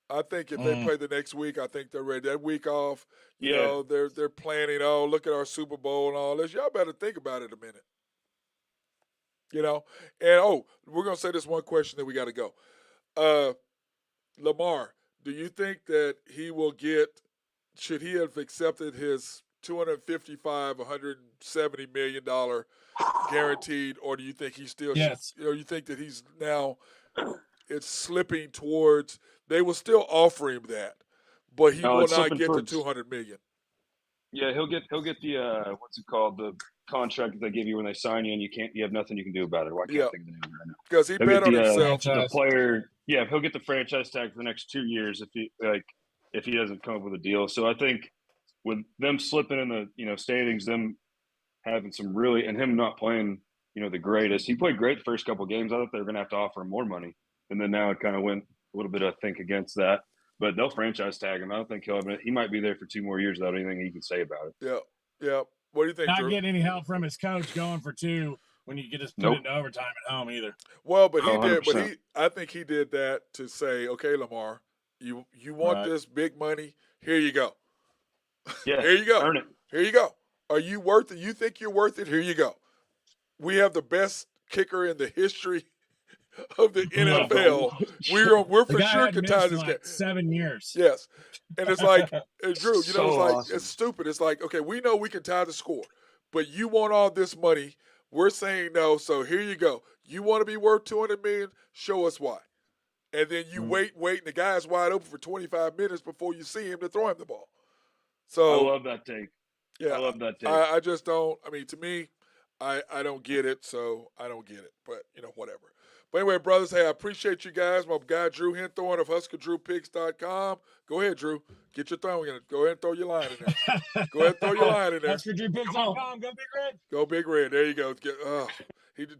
I think if they play the next week, I think they're ready. That week off, they're planning. Oh, look at our Super Bowl and all this. Y'all better think about it a minute. And we're gonna say this one question, then we got to go. Lamar, do you think that he will get? Should he have accepted his $255, $170 million guaranteed, or do you think he still? Yes. Should, you think that he's now? It's slipping towards. They will still offer him that, but he will not get the $200 million. Yeah, he'll get the what's it called, the contract that they give you when they sign you, and you have nothing you can do about it. Well, I can't think of the name right now. Because he bet on himself. The player, he'll get the franchise tag for the next 2 years if he doesn't come up with a deal. So I think with them slipping in the standings, them having some really, and him not playing the greatest. He played great the first couple of games. I thought they were going to have to offer him more money, and then now it kind of went a little bit, I think, against that. But they'll franchise tag him. I don't think he might be there for 2 more years without anything he can say about it. Yeah. What do you think, Not Drew? getting any help from his coach going for 2 when you get just put it into overtime at home either. Well, but he did. But I think he did that to say, okay, Lamar, you want this big money? Here you go. Yeah. Here you go. Earn it. Here you go. Are you worth it? You think you're worth it? Here you go. We have the best kicker in the history of the NFL. We're for sure can tie this game. 7 years. Yes, and it's like Drew. It's like awesome. It's stupid. It's like, okay, we know we can tie the score, but you want all this money. We're saying no. So here you go. You want to be worth $200 million? Show us why. And then you wait, and the guy's wide open for 25 minutes before you see him to throw him the ball. So I love that take. Yeah, I love that take. I just don't. I mean, to me, I don't get it. So I don't get it. But whatever. But anyway, brothers, hey, I appreciate you guys. My guy Drew Henthorn of HuskerDrewPicks.com. Go ahead, Drew. Get your throw in. Go ahead and throw your line in there. Go ahead and throw your line in there. HuskerDrewPicks.com. Go Big Red. Go Big Red. There you go.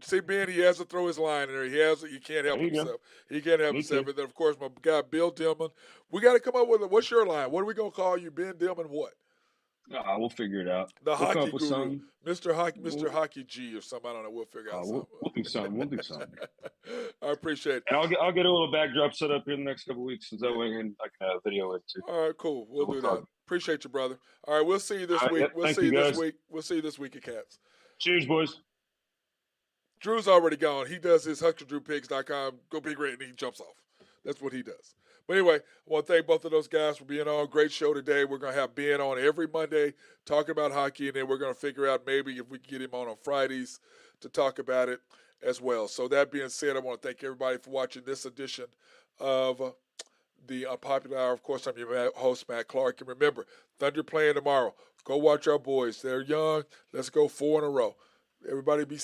See, Ben, he has to throw his line in there. He can't help There you go. himself. He can't help Me himself. too. And then, of course, my guy Bill Dillman. We got to come up with what's your line? What are we gonna call you, Ben Dillman? What? We'll figure it out. The We'll come hockey up with guru, something. Mr. Hockey G or something. I don't know. We'll figure out something. We'll do something. We'll do something. I appreciate it. And I'll get a little backdrop set up here in the next couple of weeks, so that way I can have video it too. All right, cool. We'll do that. talk. Appreciate you, brother. All right, we'll see you this All right, week. yep, We'll thank see you you, this guys. week. We'll see you this week at Cats. Cheers, boys. Drew's already gone. He does his HucksterDrewPigs.com. Go Big Red, and he jumps off. That's what he does. But anyway, I want to thank both of those guys for being on. Great show today. We're going to have Ben on every Monday talking about hockey, and then we're going to figure out maybe if we can get him on Fridays to talk about it as well. So that being said, I want to thank everybody for watching this edition of the Unpopular Hour. Of course, I'm your host, Matt Clark. And remember, Thunder playing tomorrow. Go watch our boys. They're young. Let's go 4 in a row. Everybody be